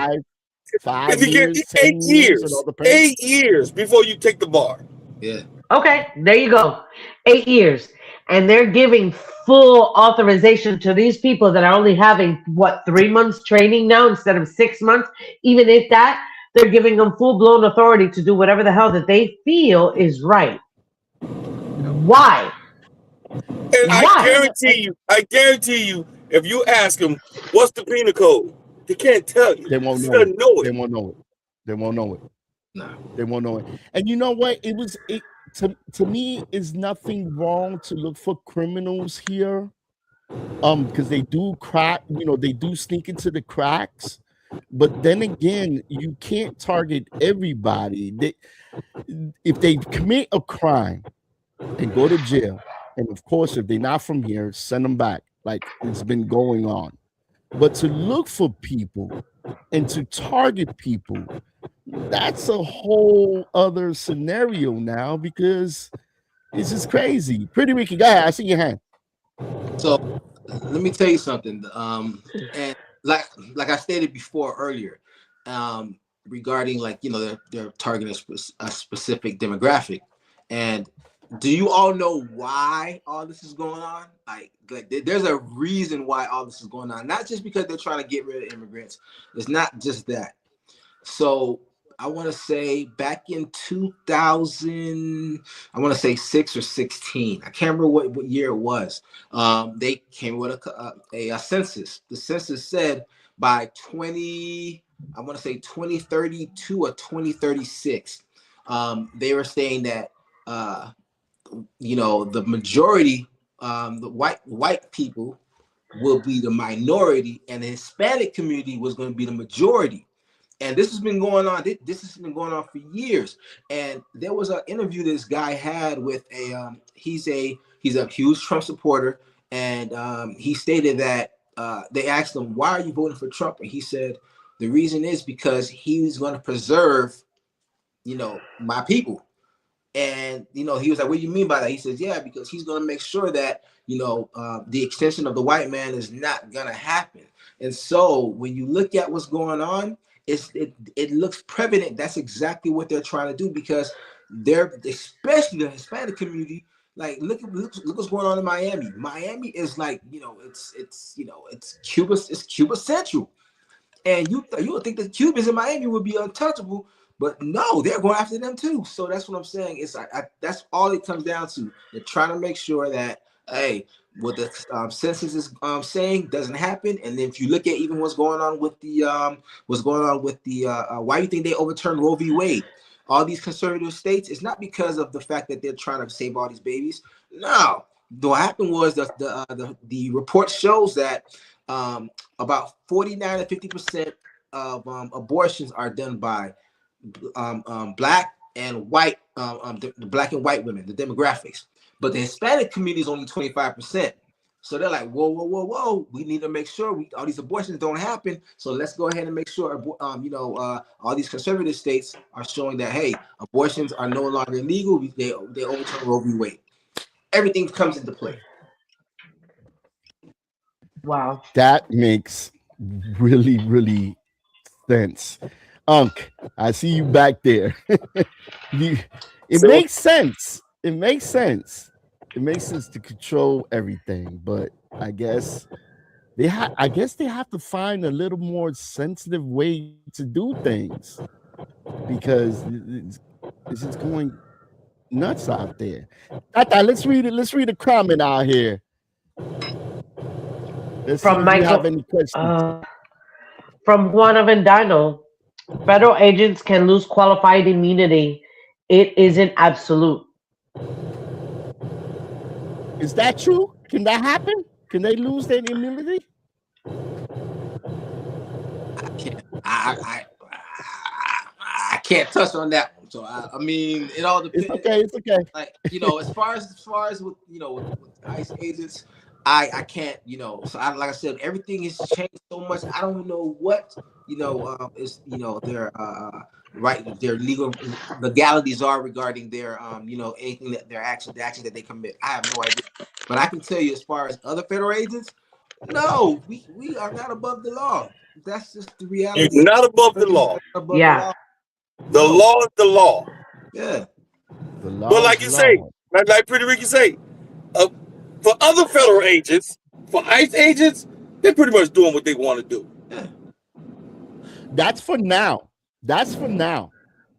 5 if you years, get 8 years, 8 years before you take the bar. Yeah. Okay, there you go. 8 years. And they're giving full authorization to these people that are only having, 3 months training now instead of 6 months? Even if that, they're giving them full-blown authority to do whatever the hell that they feel is right. Why? And I guarantee you, if you ask them, what's the penal code? They can't tell you. They won't know it. They won't know it. They won't know it. No. They won't know it. And you know what? To me, is nothing wrong to look for criminals here. Because they do they do sneak into the cracks. But then again, you can't target everybody. If they commit a crime and go to jail, and of course, if they're not from here, send them back, like it's been going on. But to look for people and to target people, that's a whole other scenario now, because it's just crazy. Pretty Ricky, go ahead. I see your hand. So let me tell you something. And like I stated before earlier, regarding they're targeting a specific demographic. And do you all know why all this is going on? Like there's a reason why all this is going on. Not just because they're trying to get rid of immigrants. It's not just that. So I want to say back in 2000, I want to say 6 or 16. I can't remember what year it was. They came with a census. The census said by I want to say 2032 or 2036, they were saying that, the majority, the white people will be the minority, and the Hispanic community was going to be the majority. And this has been going on. This has been going on for years. And there was an interview this guy had with he's a huge Trump supporter, and he stated that they asked him, "Why are you voting for Trump?" And he said, "The reason is because he's going to preserve, my people." And he was like, "What do you mean by that?" He says, "Yeah, because he's going to make sure that the extension of the white man is not going to happen." And so when you look at what's going on, it looks prevalent. That's exactly what they're trying to do, because they're, especially the Hispanic community. Like, look what's going on in Miami. Miami is like, it's Cuba Central. And you would think that Cubans in Miami would be untouchable, but no, they're going after them too. So that's what I'm saying. It's that's all it comes down to. They're trying to make sure that, hey, what the census is saying doesn't happen. And then if you look at even what's going on with the why do you think they overturned Roe v. Wade? All these conservative states, it's not because of the fact that they're trying to save all these babies. No, what happened was the report shows that about 49 to 50% of abortions are done by black and white, the black and white women, the demographics. But the Hispanic community is only 25%. So they're like, whoa, we need to make sure all these abortions don't happen. So let's go ahead and make sure, all these conservative states are showing that, hey, abortions are no longer legal. They overturn Roe v. Wade. Everything comes into play. Wow. That makes really, really sense. I see you back there. It makes sense. It makes sense. It makes sense to control everything, but I guess they have to find a little more sensitive way to do things, because it's just going nuts out there. Let's read it. Let's read a comment out here. Let's see if you have any questions. From Juan Avendano, federal agents can lose qualified immunity. It isn't absolute. Is that true? Can that happen? Can they lose their immunity? I can't touch on that one. So I mean, it all depends. It's okay. Like, as far as with with ICE agents, I can't, so like I said, everything has changed so much. I don't know what is their right, their legalities are regarding their anything that the action that they commit. I have no idea. But I can tell you, as far as other federal agents, no, we are not above the law. That's just the reality. You're not above the law. The law is the law. Yeah. But like you say, like Pretty Ricky say, for other federal agents, for ICE agents, they're pretty much doing what they want to do. Yeah. That's for now.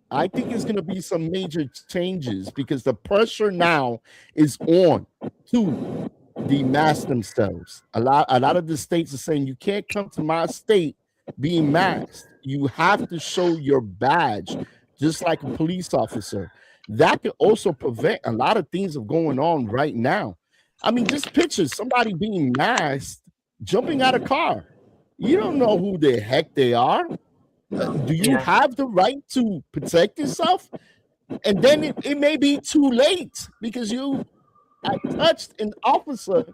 I think it's going to be some major changes, because the pressure now is on to demask themselves. A lot of the states are saying, you can't come to my state being masked. You have to show your badge, just like a police officer. That can also prevent a lot of things of going on right now. I mean, just picture somebody being masked, jumping out of a car. You don't know who the heck they are. Do you have the right to protect yourself? And then it may be too late, because you touched an officer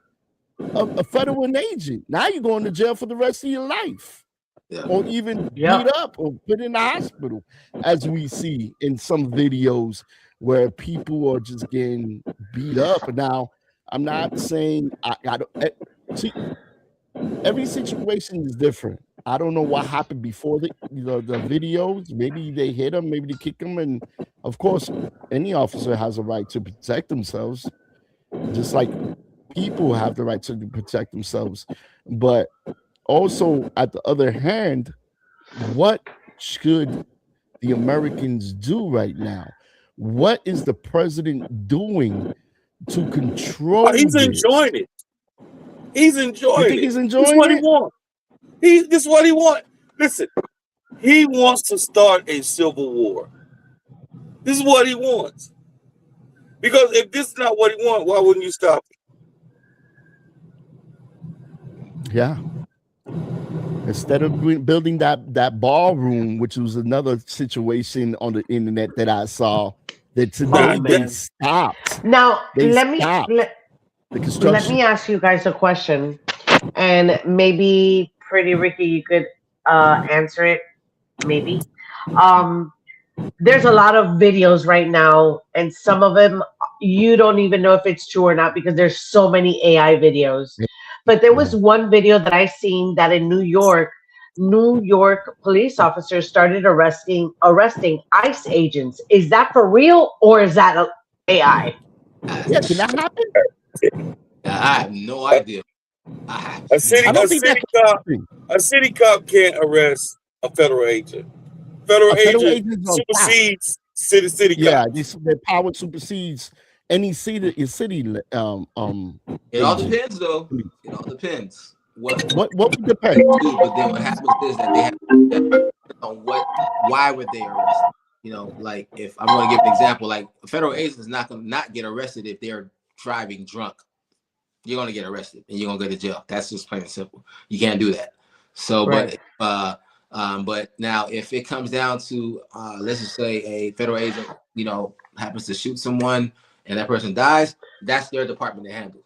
of a federal agent. Now you're going to jail for the rest of your life, or even beat up or put in the hospital, as we see in some videos where people are just getting beat up. Now, I'm not saying see, every situation is different. I don't know what happened before the videos. Maybe they hit them, maybe they kick them, and of course, any officer has a right to protect themselves, just like people have the right to protect themselves. But also, at the other hand, what should the Americans do right now. What is the president doing to control He's this? enjoying it. He's enjoying You think it. he's This is enjoying what he it? wants. This is what he wants. Listen, he wants to start a civil war. This is what he wants. Because if this is not what he wants, why wouldn't you stop it? Yeah. Instead of building that ballroom, which was another situation on the internet that I saw, that today they stopped. Now let me me ask you guys a question, and maybe Pretty Ricky, you could answer it. Maybe. There's a lot of videos right now, and some of them you don't even know if it's true or not because there's so many AI videos. But there was one video that I seen that in New York police officers started arresting ICE agents. Is that for real or is that AI? Yeah, can that happen? I have no idea. A city cop can't arrest a federal agent. Federal agent supersedes city yeah, cops. their power supersedes any city. It all depends, though. It all depends. What would depend? But then what happens is that they have to on why were they arrested? You know, like if I'm going to give an example, like a federal agent is not going to not get arrested if they're driving drunk. You're going to get arrested and you're going to go to jail. That's just plain and simple. You can't do that. So, right. But now if it comes down to let's just say a federal agent, you know, happens to shoot someone and that person dies, that's their department to handle.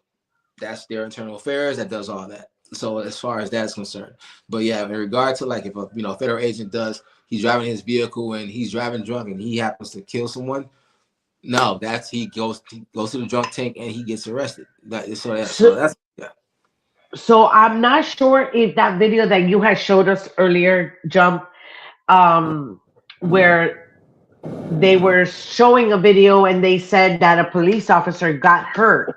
That's their internal affairs that does all that. So as far as that's concerned, but yeah, in regard to like if a federal agent he's driving his vehicle and he's driving drunk and he happens to kill someone, no, he goes to the drunk tank and he gets arrested. So I'm not sure if that video that you had showed us earlier, Jump, where they were showing a video and they said that a police officer got hurt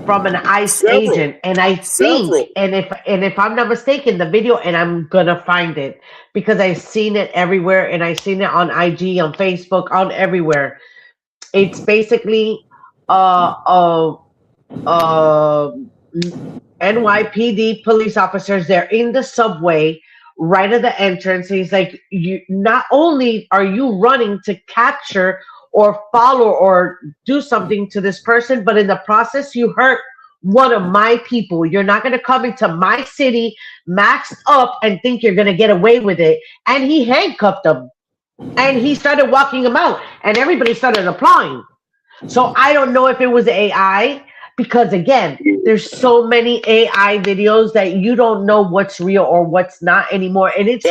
from an ICE agent, and I think, and if I'm not mistaken, the video, and I'm gonna find it because I've seen it everywhere, and I've seen it on IG, on Facebook, on everywhere. It's basically NYPD police officers. They're in the subway right at the entrance. He's like, you not only are you running to capture or follow or do something to this person, but in the process you hurt one of my people. You're not going to come into my city maxed up and think you're going to get away with it. And he handcuffed them and he started walking them out and everybody started applauding. So I don't know if it was AI, because again, there's so many AI videos that you don't know what's real or what's not anymore. And it's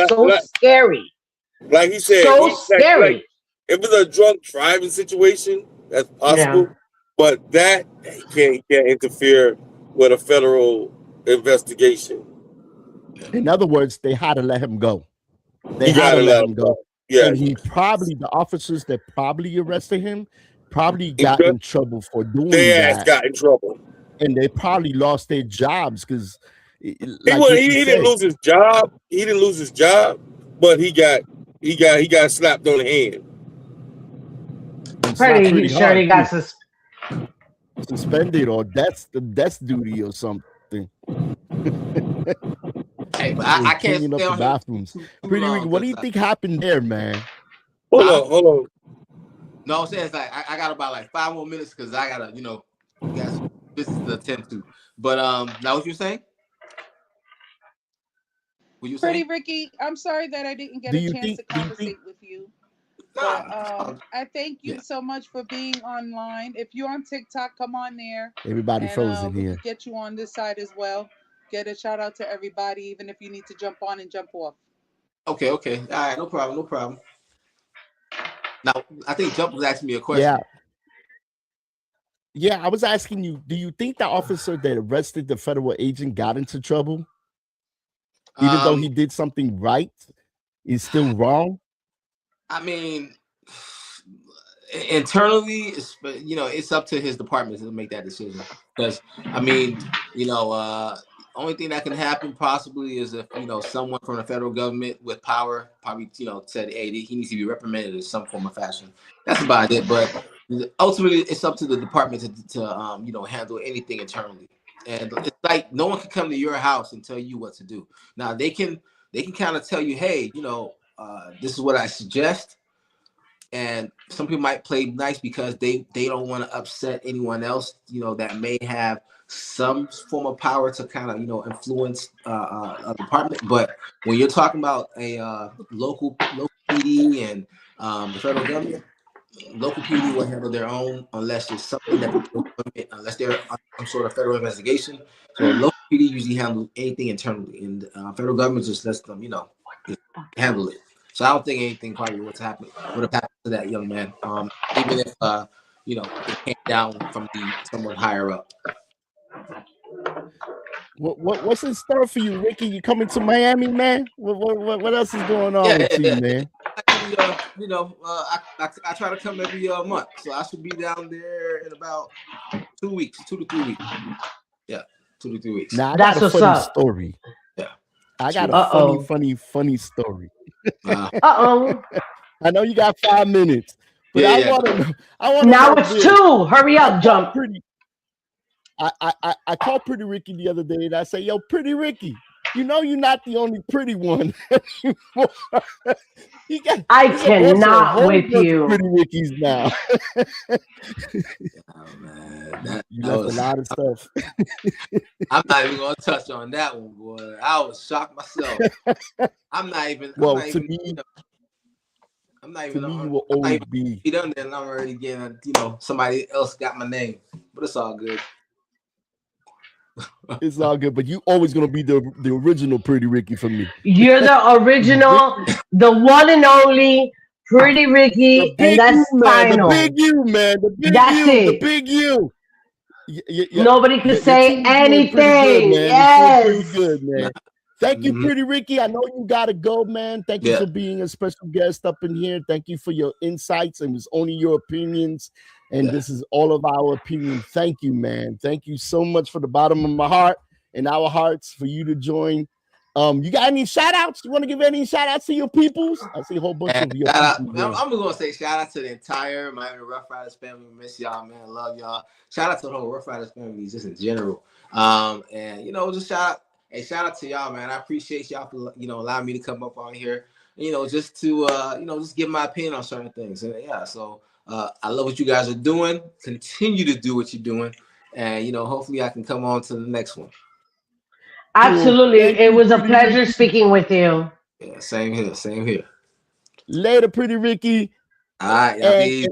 scary. Like he said, scary. Like, if it's a drunk driving situation, that's possible. Yeah. But that can't interfere with a federal investigation. In other words, they had to let him go. They had to let him go. Yeah. And the officers that probably arrested him probably got in trouble for doing that. Got in trouble. And they probably lost their jobs because he didn't lose his job. He didn't lose his job, but he got slapped on the hand. Pretty sure he got suspended or death duty or something. Hey, but I can't stay on the bathrooms. Pretty Ricky, what do you think happened there, man? Hold on. No, I'm saying it's like I got about like 5 more minutes because I gotta, this is the 10 to. But now what you saying? What you saying? Pretty Ricky, I'm sorry that I didn't get a chance to conversate with you. But I thank you so much for being online. If you're on TikTok, come on there. Everybody frozen here. We'll get you on this side as well. Get a shout out to everybody, even if you need to jump on and jump off. Okay. All right, no problem. Now, I think Jump was asking me a question. Yeah, I was asking you, do you think the officer that arrested the federal agent got into trouble? Even though he did something right, he's still wrong? I mean, internally, it's up to his department to make that decision. Because, I mean, only thing that can happen possibly is if, someone from the federal government with power probably, said, hey, he needs to be reprimanded in some form or fashion. That's about it. But ultimately, it's up to the department to handle anything internally. And it's like no one can come to your house and tell you what to do. Now they can kind of tell you, hey, this is what I suggest. And some people might play nice because they don't want to upset anyone else, that may have some form of power to kind of, influence a department. But when you're talking about a local PD and the federal government, local PD will handle their own unless it's something that unless they're on some sort of federal investigation. So local PD usually handles anything internally, and federal government just lets them, just handle it. So I don't think anything probably would have happened to that young man, even if it came down from someone higher up. What's in store for you, Ricky? You coming to Miami, man? What else is going on with you, man? Actually, I try to come every month, so I should be down there in about 2 weeks, 2 to 3 weeks. Yeah, 2 to 3 weeks. Now I got a funny story. Yeah, I got a funny story. I know you got 5 minutes, but I want to know. Now it's 2. Hurry up, jump. I called Pretty Ricky the other day and I say, yo, Pretty Ricky, you're not the only pretty one. I cannot with you. Pretty Rickies now. Oh, man. You left a lot of stuff. I'm not even going to touch on that one, boy. I was shocked myself. I'm not even. To me, you will always be done there, and I'm already getting, somebody else got my name, but it's all good. It's all good, but you always gonna be the original Pretty Ricky for me. You're the original, the one and only Pretty Ricky, and that's final. The big you, man. The big that's you. It. The big you. Nobody can say anything. Good, yes. Pretty good, man. Thank you, Pretty Ricky. I know you gotta go, man. Thank you for being a special guest up in here. Thank you for your insights. It was only your opinions, and this is all of our opinion. Thank you, man. Thank you so much for the bottom of my heart and our hearts for you to join. You got any shout outs? You want to give any shout outs to your peoples? I see a whole bunch of your people. I'm gonna say shout out to the entire Miami Ruff Riders family. Miss y'all, man. Love y'all. Shout out to the whole Ruff Riders family just in general. And just shout out to y'all, man. I appreciate y'all for allowing me to come up on here. Just to just give my opinion on certain things. And so I love what you guys are doing. Continue to do what you're doing, and hopefully I can come on to the next one. Absolutely, it was a pleasure speaking with you. Yeah, same here. Later, Pretty Ricky. All right,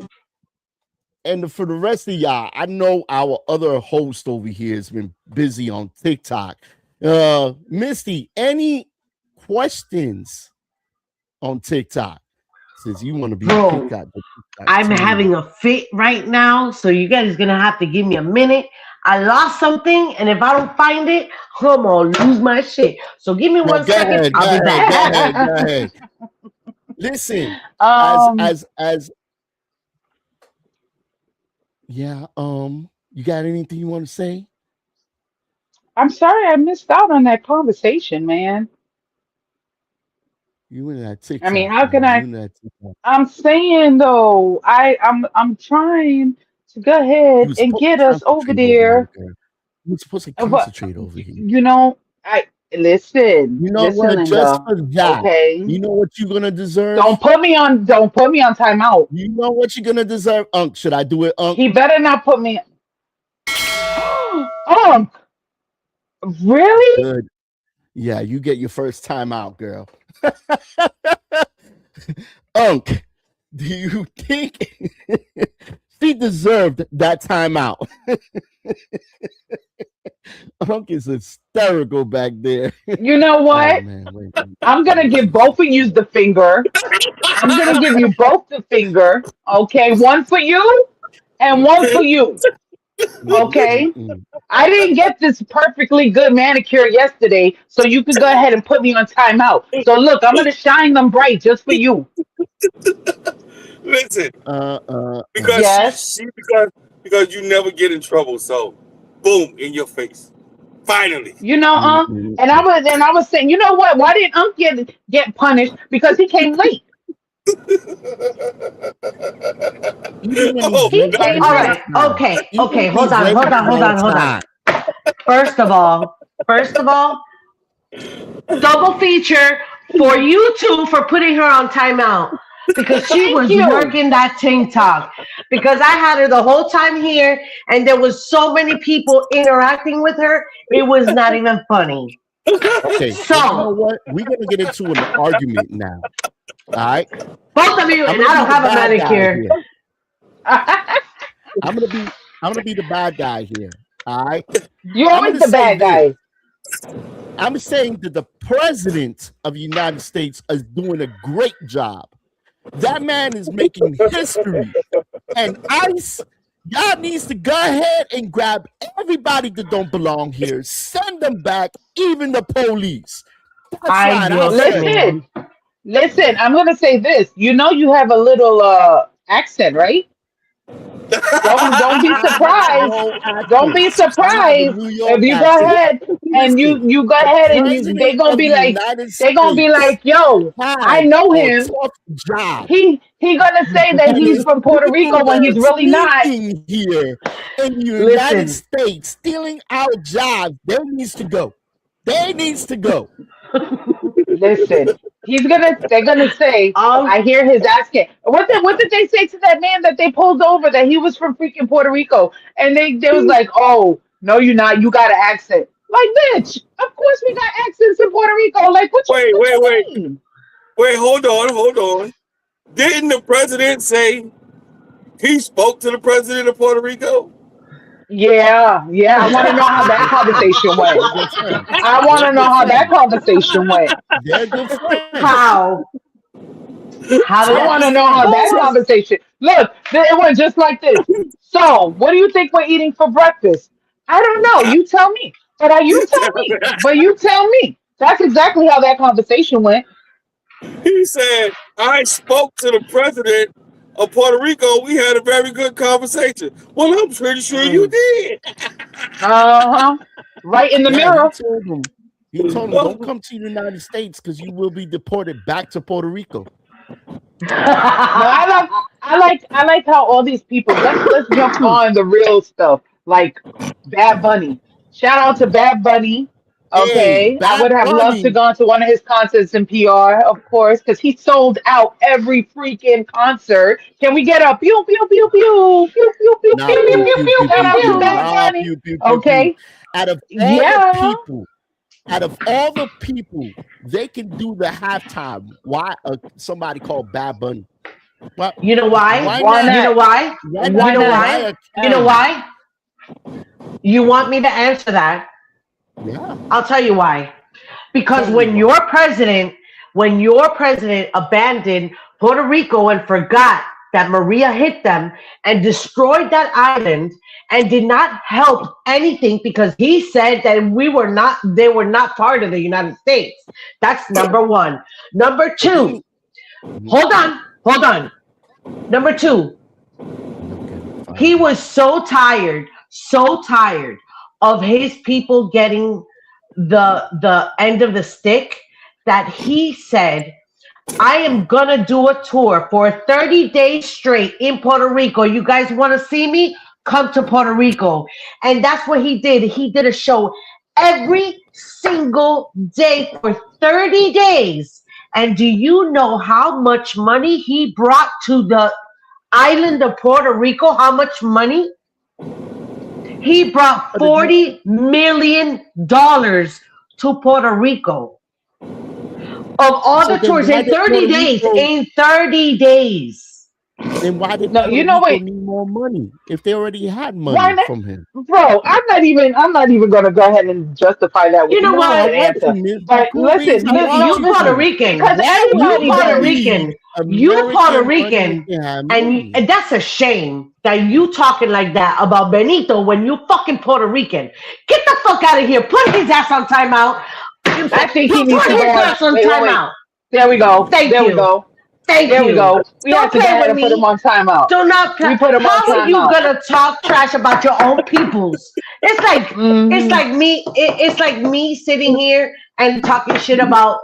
and for the rest of y'all, I know our other host over here has been busy on TikTok. Misty, any questions on TikTok? Since you want to be on TikTok, I'm having a fit right now, so you guys are gonna have to give me a minute. I lost something, and if I don't find it, I'm gonna lose my shit. So give me 1 second. I'll be back. Go ahead. Listen, you got anything you want to say? I'm sorry I missed out on that conversation, man. You in that TikTok. I mean, how can I'm saying though, I'm trying to go ahead and get us over there. You're supposed to concentrate over here. I listen. You know what? Just for that, okay. You know what you're gonna deserve. Don't put me on timeout. You know what you're gonna deserve, Unc. Should I do it, Unc? He better not put me. Unc. Really? Good. Yeah, you get your first time out, girl. Unc, do you think she deserved that time out? Unc is hysterical back there. You know what? Oh, man, wait. I'm gonna give both of you the finger. I'm gonna give you both the finger. Okay, one for you and one for you. Okay. I didn't get this perfectly good manicure yesterday, so you could go ahead and put me on timeout. So look, I'm gonna shine them bright just for you. Listen, because you never get in trouble, so boom in your face. Finally. You know, and I was saying, you know what? Why didn't get punished? Because he came late. Oh, He God. came All late. right. Okay. Okay. Hold on. First of all, double feature for you two for putting her on timeout because she Thank was you. working that TikTok. Because I had her the whole time here, and there was so many people interacting with her, it was not even funny. Okay, So you know what? We're gonna get into an argument now. All right, both of you, I'm and I gonna don't be the have a bad guy manicure. here. I'm gonna be the bad guy here. All right, You're I'm always gonna the say bad this. guy. I'm saying that the president of the United States is doing a great job. That man is making history, and ICE, y'all needs to go ahead and grab everybody that don't belong here, send them back, even the police. That's Ay, right. I Dios said mío. Listen. I'm gonna say this. You know, you have a little accent, right? Don't be surprised. no Don't be accent. I have a surprised New if York you go accent. ahead and Listen, you go the ahead and president of the United they gonna be States like, yo, I has know a him. tough job. He gonna say that And he's the from Puerto people Rico when that he's are really not. sneaking here in the United Listen, States, stealing our jobs, they needs to go. They needs to go. Listen, they're gonna say, all I hear his accent. What did they say to that man that they pulled over that he was from freaking Puerto Rico? And they was like, oh, no, you're not, you got an accent. Like, bitch, of course we got accents in Puerto Rico. Like, what Wait. you mean? Wait, hold on. Didn't the president say he spoke to the president of Puerto Rico? Yeah. I want to know how that conversation went. They're good friends. I want They're to know good how that friends. conversation went. They're good friends. how did I that want to Yes. know how that go? conversation. Look, it went just like this. So, what do you think we're eating for breakfast? I don't know. You tell me. You tell me. But you tell me. That's exactly how that conversation went. He said, I spoke to the president of Puerto Rico. We had a very good conversation. Well, I'm pretty sure you Mm. did. Uh huh. Right in the Yeah, mirror. he told him, don't come to the United States because you will be deported back to Puerto Rico. No, I like how all these people. Let's jump on the real stuff like Bad Bunny. Shout out to Bad Bunny. Hey, Okay, I Bad would have loved to Bunny. gone to one of his concerts in PR, of course, because he sold out every freaking concert. Can we get a pew pew pew pew pew pew pew Nah, pew pew, pew pew, pew? pew, Shout pew, out to pew. Bad Nah, Bunny. pew, pew, pew, pew. Okay, Out of yeah. all the people, they can do the halftime. Why somebody called Bad Bunny? Well, You know why? why Why not? You know not? why? Why You not know Not? why? Mariah You know Carey? why? You want me to answer that? Yeah. I'll tell you why. Because Tell me why. when your president abandoned Puerto Rico and forgot that Maria hit them and destroyed that island and did not help anything because he said that they were not part of the United States. That's number one. Number But then two, hold on. Number two, he was so tired of his people getting the end of the stick that he said, I am gonna do a tour for 30 days straight in Puerto Rico. You guys want to see me? Come to Puerto Rico. And that's what he did. He did a show every single day for 30 days. And do you know how much money he brought to the island of Puerto Rico? How much money? He brought $40 million to Puerto Rico. Of all the then tours why in did 30 Puerto days, Rico? in 30 days. Then why did No, Puerto you know Rico what? need more money if they already had Why money not? from him? Bro, I'm not even gonna go ahead and justify that with You know No, I what? an want answer. to, Miss But Cool Beans. I want You you Puerto to. Rican. because You everybody does. need You Puerto American money if Rican, they have and money. that's a shame that you talking like that about Benito when you fucking Puerto Rican. Get the fuck out of here. Put his ass on timeout. I think he Put needs to go his on. ass on Wait. timeout. There we go. Thank There we you. go. Thank There we you. go. We have Don't to go play ahead with and put him me. on timeout. Do not play. We put him on How are you timeout. gonna talk trash about your own peoples It's like it's like me sitting here and talking shit about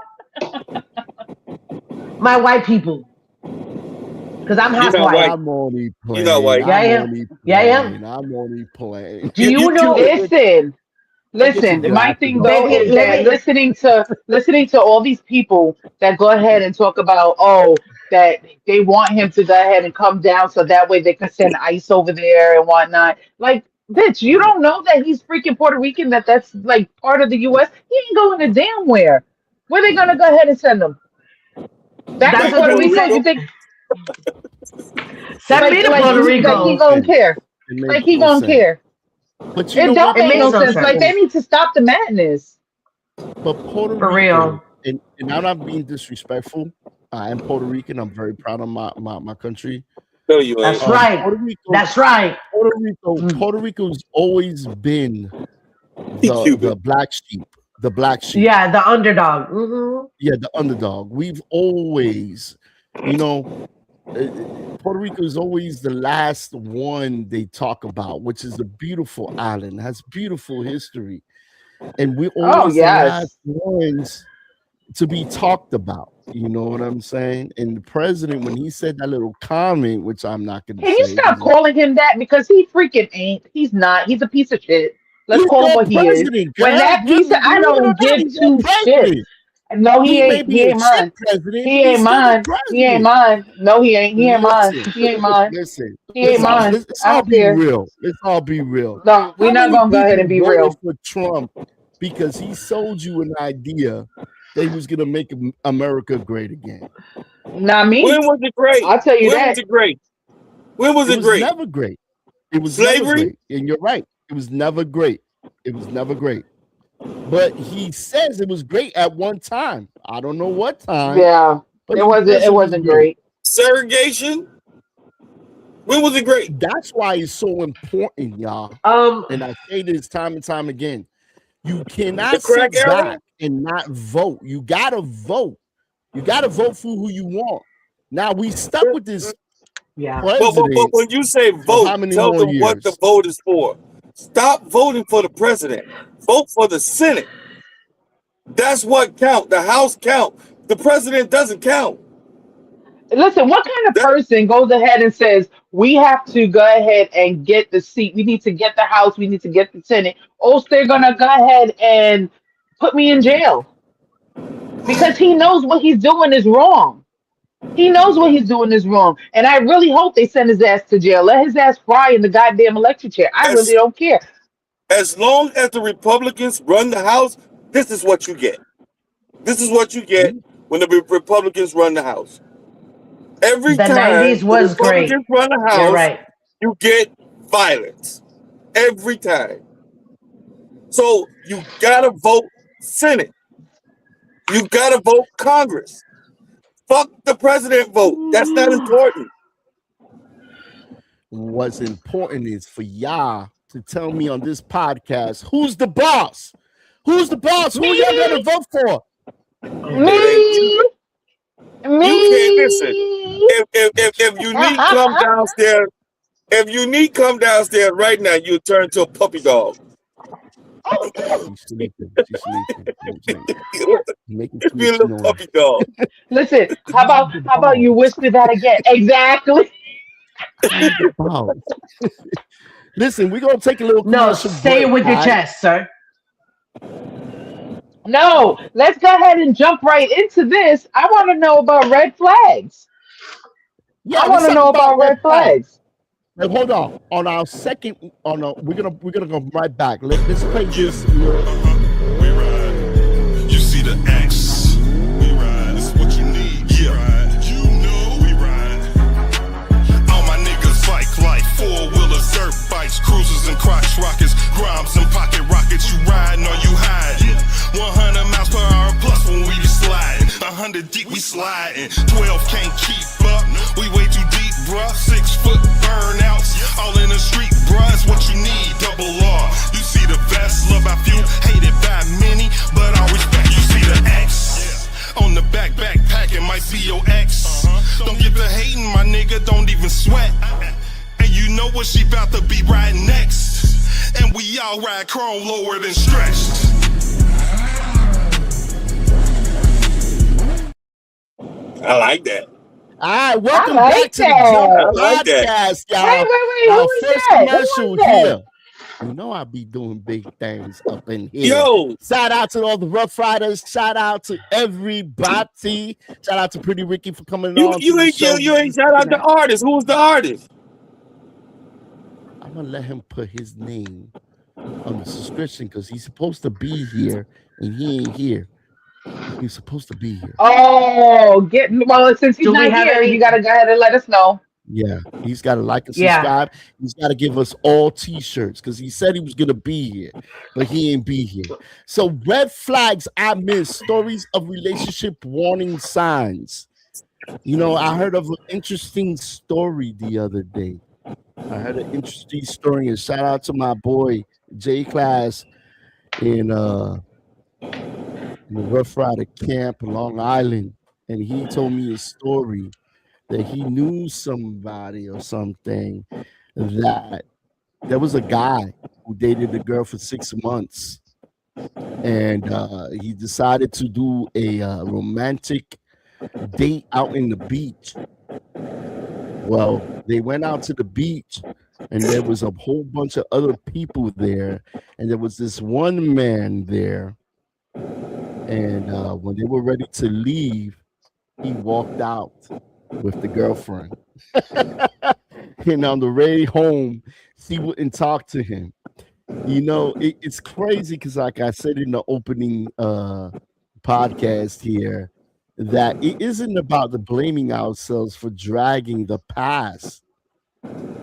my white people because I'm half white. I'm only playing. You're not white. Yeah, I am. Yeah, I am. I'm only playing. Do you know? Listen. My thing though is that listening to all these people that go ahead and talk about that they want him to go ahead and come down so that way they can send ICE over there and whatnot. Like, bitch, you don't know that he's freaking Puerto Rican, that's like part of the U.S. He ain't going to damn where. Where they gonna go ahead and send him? Back to Puerto Rico? You think? Send me to Puerto Rico. Like he gonna care? Like he gonna care? But you it know don't what? make no sense. Like they need to stop the madness. But Puerto For Rico, real. and I'm not being disrespectful. I am Puerto Rican. I'm very proud of my country. No, you ain't. That's right. That's right. Puerto Rico's always been the black sheep. The black sheep. Yeah, the underdog. Mm-hmm. Yeah, the underdog. We've always, Puerto Rico is always the last one they talk about, which is a beautiful island, has beautiful history. And we're always the last ones to be talked about. You know what I'm saying? And the president, when he said that little comment, which I'm not going to say. Can you stop calling him that? Because he freaking ain't. He's not. He's a piece of shit. Let's call him what he is. When that piece of, I don't give two shits. No, he ain't. He ain't mine. He ain't mine. He ain't mine. No, he ain't. He ain't mine. He ain't mine. Listen. He ain't mine. Let's all be real. Let's all be real. No, we're not gonna go ahead and be real. For Trump, because he sold you an idea that he was gonna make America great again. Not me. When was it great? I'll tell you that. When was it great? When was it great? Never great. It was slavery. Never great. And you're right. It was never great. It was never great. But he says it was great at one time. I don't know what time. Yeah, but it wasn't great. Segregation. When was it great? That's why it's so important, y'all. And I say this time and time again. You cannot sit back and not vote. You gotta vote. You gotta vote for who you want. Now we stuck with this. Yeah. But when you say vote, tell them what the vote is for. Stop voting for the president. Vote for the Senate. That's what count. The House count. The president doesn't count. Listen, what kind of person goes ahead and says, we have to go ahead and get the seat. We need to get the House. We need to get the Senate. Or they're going to go ahead and put me in jail. Because he knows what he's doing is wrong. He knows what he's doing is wrong. And I really hope they send his ass to jail. Let his ass fry in the goddamn electric chair. I really don't care. As long as the Republicans run the House, this is what you get. This is what you get when the Republicans run the House. Every time 90s was the Republicans run the House, you're right. You get violence. Every time. So you gotta vote Senate. You gotta vote Congress. Fuck the president vote. That's not important. What's important is for y'all to tell me on this podcast who's the boss. Who's the boss? Who y'all gonna vote for? Me. You can't listen. If Unique come downstairs, if Unique come downstairs right now, you turn into a puppy dog. She's sleeping. Making be a little puppy dog. Listen, how about you whisper that again? Exactly. Listen, we're gonna take a little. No, say it with your chest, sir. No, let's go ahead and jump right into this. I want to know about red flags. Yeah, I want to know about red flags. Now, hold on. On our second, we're gonna go right back. Let's play this. We ride. You see the X. We ride. It's what you need. Yeah. Ride. You know we ride. All my niggas like 4-wheelers, dirt bikes, cruisers and crotch rockets, Grimes and pocket rockets. You riding or you hiding? 100 miles per hour plus when we be sliding. 100 deep we sliding. 12 can't keep up. We way too deep, bruh. 6 foot burnouts. All in the street, bruh. It's what you need. Double R. You see the best, love by few, hated by many, but I respect. You see the X on the backpack. It might be your ex. Don't get to hating, my nigga. Don't even sweat. And you know what she about to be riding next. and we all ride chrome lower than stretched. I like that. All right, I welcome like back to the Jump that. I like that. Podcast, Wait, y'all. who Our was first that? Who commercial was that? here. You know I be doing big things up in here. Yo, Shout out to all the Ruff Riders. Shout out to everybody. Shout out to Pretty Ricky for coming on to the show. you ain't shout out the artist. Who was the artist? I'm gonna let him put his name on the subscription because he's supposed to be here and he ain't here. He's supposed to be here. Oh, well, since he's Do we not have here, any- you gotta go ahead and let us know. Yeah, he's got to like and Yeah. subscribe. He's got to give us all T-shirts because he said he was gonna be here, but he ain't be here. So red flags I miss, stories of relationship warning signs. You know, I heard of an interesting story the other day. And shout out to my boy J Class in the Rough Rider camp in Long Island, and he told me a story that he knew somebody or something, that there was a guy who dated a girl for 6 months, and he decided to do a romantic date out in the beach. Well, they went out to the beach and there was a whole bunch of other people there, and there was this one man there, and when they were ready to leave, he walked out with the girlfriend. And on the way home, she wouldn't talk to him. You know, it's crazy because, like I said in the opening podcast here, that it isn't about the blaming ourselves for dragging the past.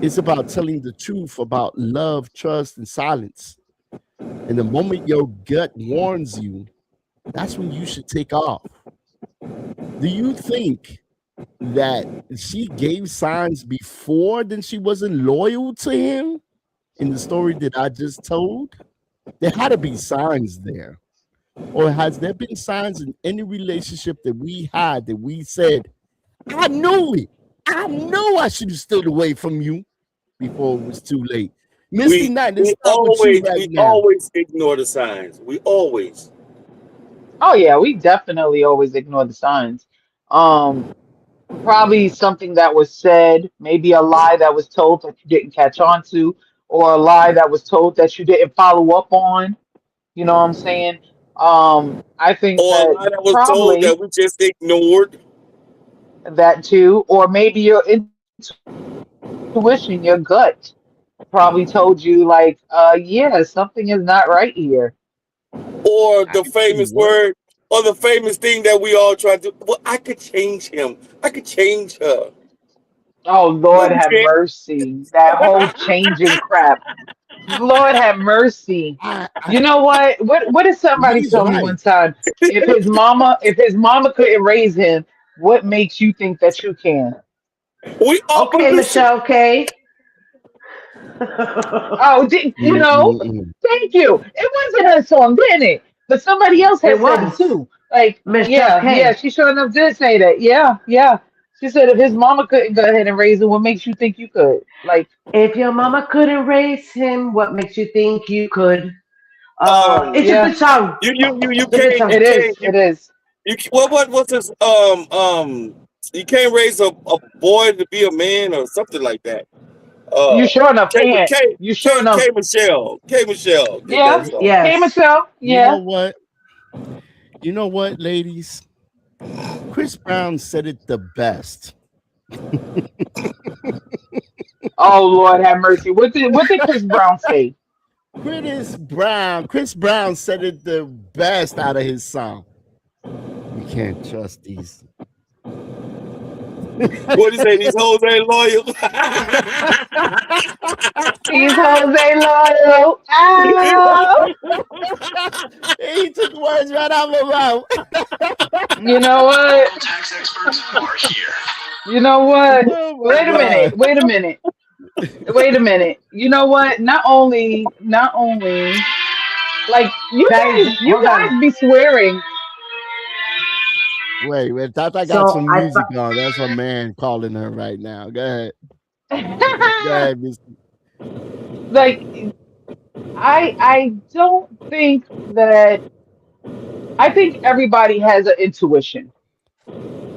It's about telling the truth about love, trust, and silence. And the moment your gut warns you, that's when you should take off. Do you think that she gave signs before then she wasn't loyal to him in the story that I just told? There had to be signs there. Or has there been signs in any relationship that we had that we said, I knew it. I know I should have stood away from you before it was too late? Misty Knight, let's start with you right now. always ignore the signs. We always. Oh yeah, we definitely always ignore the signs. Probably something that was said, maybe a lie that was told that you didn't catch on to, or a lie that was told that you didn't follow up on. You know what I'm saying? I think Or a that lie that was told probably that we just ignored. that too, or maybe your intuition, your gut probably told you like, yeah, something is not right here. Or the famous word, or the famous thing that we all try to do. Well, I could change him. I could change her. Oh Lord No, you have can't. mercy. That whole changing crap. Lord have mercy. You know what? What did somebody He's tell me right. one time? If his mama couldn't raise him, what makes you think that you can? We all Okay, Michelle K. Oh, you know, thank you. It wasn't her song, didn't it? But somebody else had It said it was. too. Like, Michelle K. yeah, she sure enough did say that. Yeah. She said if his mama couldn't go ahead and raise him, what makes you think you could? Like, If your mama couldn't raise him, what makes you think you could? It's a good song. You It's a good song. It is. What's this you can't raise a boy to be a man or something like that. You sure enough K can't. You sure enough. Michelle did Yeah. that song. Hey, Michelle. Yeah. You know what, ladies? Chris Brown said it the best. Oh Lord have mercy. What did Chris Brown say? Chris Brown said it the best out of his song. You can't trust these. What do you say? These hoes ain't loyal. These hoes ain't loyal. Ow. He took words right out of my mouth. You know what? Tax experts are here. You know what? Oh Wait a minute. You know what? Not only, like you guys be swearing. Wait, Tata got some music on. That's a man calling her right now. Go ahead. Go ahead, Misty. Like I don't think that. I think everybody has an intuition.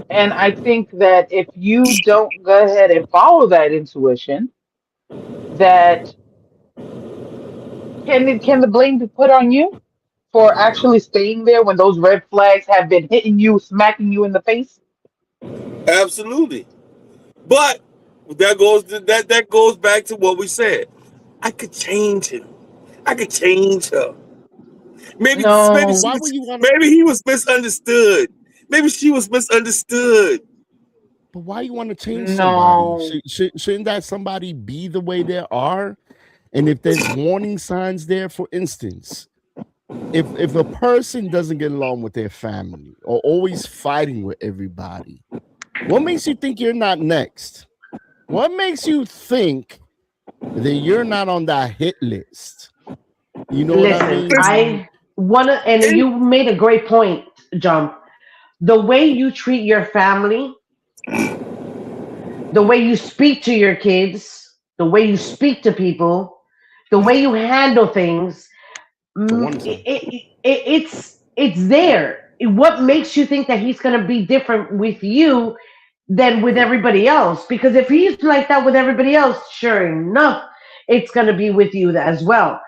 And I think that if you don't go ahead and follow that intuition, that can the blame be put on you for actually staying there when those red flags have been hitting you, smacking you in the face? Absolutely. But that goes back to what we said. I could change him. I could change her. Maybe But No, why would you want? maybe he was misunderstood. Maybe she was misunderstood. But why you want to change somebody? no, Shouldn't that somebody be the way they are? And if there's warning signs there, for instance, if a person doesn't get along with their family or always fighting with everybody, what makes you think you're not next? What makes you think that you're not on that hit list? You know what I Listen, mean? I want to, and And you made a great point, Jump. The way you treat your family, the way you speak to your kids, the way you speak to people, the way you handle things, It's a warning sign. it's there. What makes you think that he's going to be different with you than with everybody else? Because if he's like that with everybody else, sure enough, it's going to be with you as well.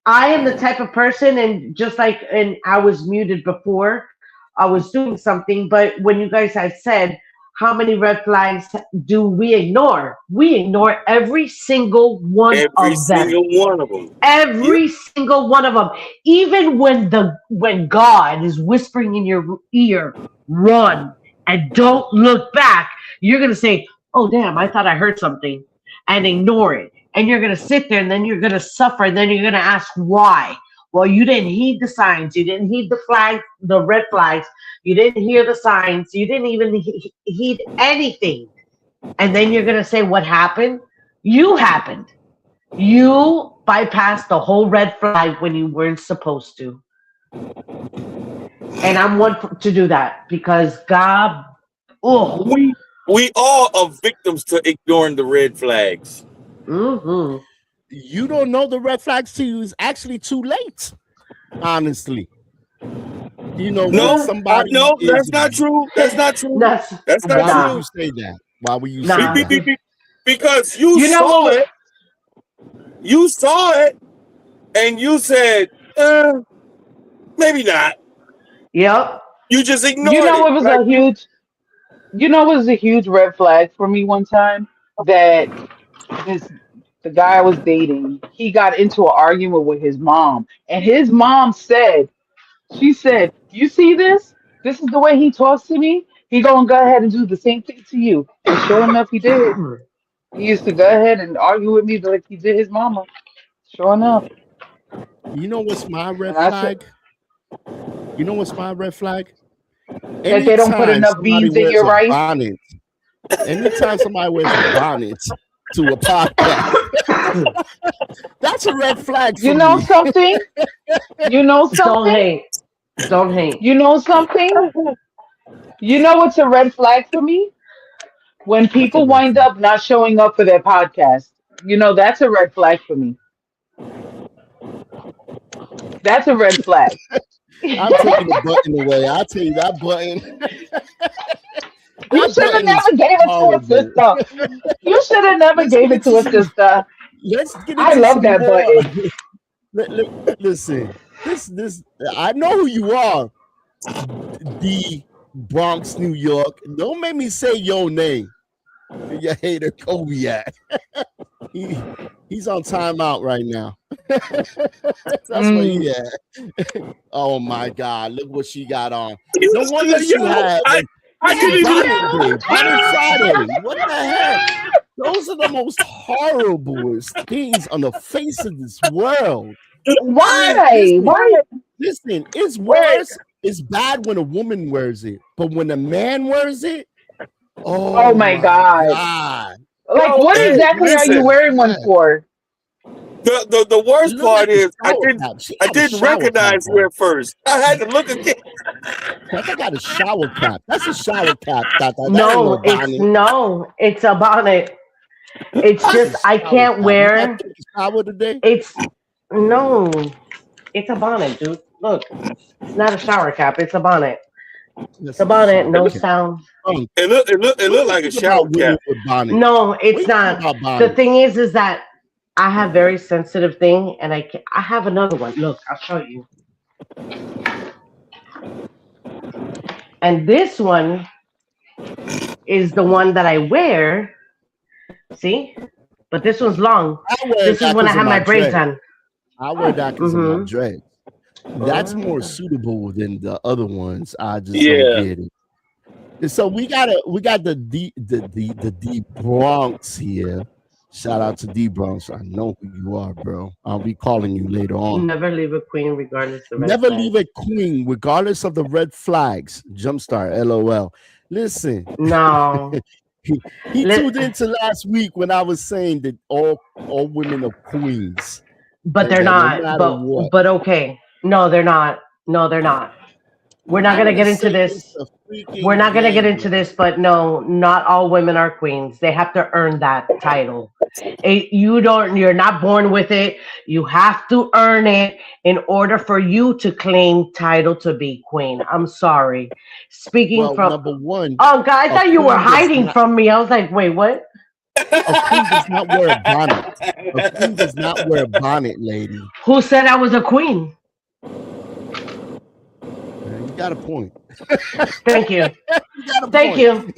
I am the type of person, and just like, and I was muted before, I was doing something, but when you guys had said, how many red flags do we ignore? We ignore every single one every of them. single one of them. Yep. Every single one of them. Even when God is whispering in your ear, run and don't look back, you're gonna say, "Oh damn, I thought I heard something," and ignore it. And you're gonna sit there, and then you're gonna suffer, and then you're gonna ask why. Well, you didn't heed the signs, you didn't heed the flags, the red flags, you didn't hear the signs, you didn't even heed anything. And then you're gonna say, what happened? You happened. You bypassed the whole red flag when you weren't supposed to. And I'm one to do that because God, oh, We all are victims to ignoring the red flags. mm-hmm. You don't know the red flags to you is actually too late. Honestly, you know when No, somebody no, is. that's not true. That's not true. That's That's not Why would true. you say that? Why would you say nah. that? Because you you know saw what? it, you saw it, and you said, maybe not. Yep. You just You ignored know it. it was Like a huge. You know it was a huge red flag for me one time that this the guy I was dating, he got into an argument with his mom, and his mom said, she said, "You see this? This is the way he talks to me. He gonna go ahead and do the same thing to you." And sure enough, he did. He used to go ahead and argue with me like he did his mama. Sure enough. You know what's my red And I said flag? You know what's my red flag? that they don't put Anytime enough somebody beans in wears your a rice. bonnet, anytime somebody wears a bonnet to a podcast, that's a red flag You for know me. something? You know Don't something? hate. Don't hate. You know something? You know what's a red flag for me? When What's a people red wind flag? up not showing up for their podcast. You know, that's a red flag for me. That's a red flag. I'm taking the button away. I'll tell you that button. You That should have button is never gave it to a horrible. sister. You should have never Let's gave get it into to a some. sister. Let's get I into love some that more. button. Listen, this. I know who you are. The Bronx, New York. Don't make me say your name. You hater Kobe. He's on timeout right now. That's what Mm. he had. Oh my God! Look what she got on. you, No wonder she yo, had. I This is couldn't even. Bonnet Day, Bonnet Friday. What the heck? Those are the most horriblest things on the face of this world. Why? Why? Listen, it's Wait, worse. It's bad when a woman wears it, but when a man wears it, Oh oh my my God. God. Like, what hey, exactly are you listen. wearing one for? The It worst looked part like a is shower cap. She I had a didn't shower cap recognize you on. at first. I had to look again. I think I got a shower cap. That's a shower cap. That ain't no No, it's bonnet. no, it's a bonnet. It's That's a just I shower can't cap. You not wear. taking a shower today? It's No, it's a bonnet, dude. Look, it's not a shower cap. It's a bonnet. It's a bonnet. No sound. It look like a shower cap. No, it's not. The thing is that I have very sensitive thing, and I have another one. Look, I'll show you. And this one is the one that I wear. See? But this one's long. This is when I have my braids on. I wear that because of my dreads. That's more suitable than the other ones. I just don't get it. And so we got the D Bronx here. Shout out to D Bronx. I know who you are, bro. I'll be calling you later on. Never leave a queen regardless of Never leave a queen regardless of the red flags. Jumpstart, LOL. Listen. No. he tuned into last week when I was saying that all women are queens. But they're not. But okay. No, they're not. No, they're not. We're not going to get into this. We're not going to get into this, but no, not all women are queens. They have to earn that title. You're not born with it. You have to earn it in order for you to claim title to be queen. I'm sorry. Speaking from number one. Oh, God, I thought you were hiding from me. I was like, wait, what? A queen does not wear a bonnet. A queen does not wear a bonnet, lady. Who said I was a queen? You got a point. Thank you. Thank you.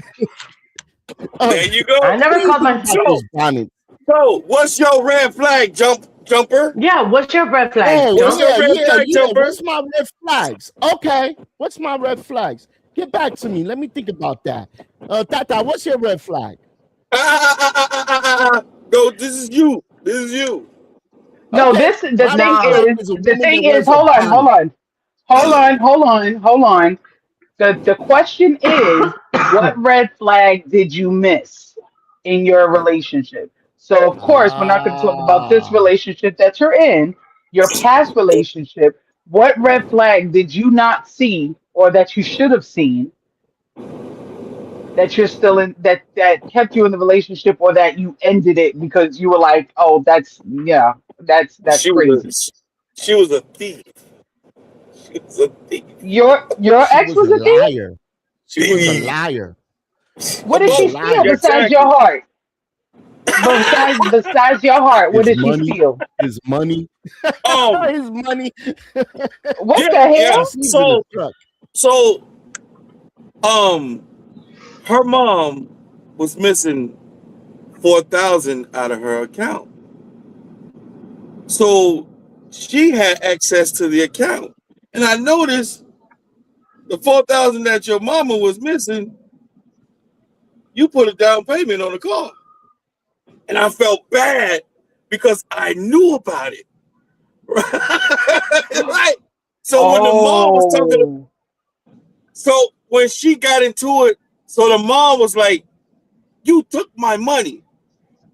There you go. I never called myself bonnet. So, what's your red flag, jumper? Yeah, what's your red flag? What's your red flag, jumper? What's my red flags? Okay, what's my red flags? Get back to me. Let me think about that. Tata, what's your red flag? No, this is you. This is you. No, Okay. the thing is, hold on. The question is, what red flag did you miss in your relationship? So of course, we're not going to talk about this relationship that you're in, your past relationship. What red flag did you not see or that you should have seen that you're still in, that kept you in the relationship, or that you ended it because you were like, oh, that's crazy. She was a thief. She was a thief. Your ex was a liar. thief? She was a liar. What did she steal besides your heart? Besides your heart, what did she steal? His money. His money. What the hell? So, her mom was missing $4,000 out of her account. So she had access to the account. And I noticed the $4,000 that your mama was missing, you put a down payment on the car. And I felt bad because I knew about it. Right? So when the mom was talking, so when she got into it, so the mom was like, you took my money.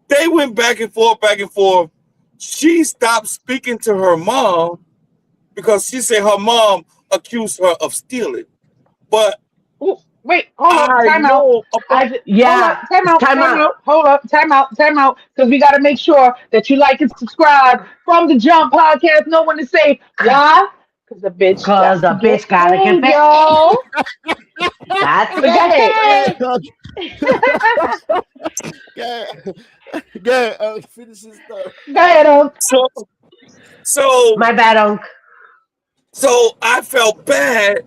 They went back and forth. She stopped speaking to her mom because she said her mom accused her of stealing. But wait, hold up, time out. Time out. Because we got to make sure that you like and subscribe from the Jump Podcast. No one to say why. Because the bitch gotta get paid. Yo. That's it. Good. Finish this stuff. Go ahead, Unc. So my bad, Unc. So I felt bad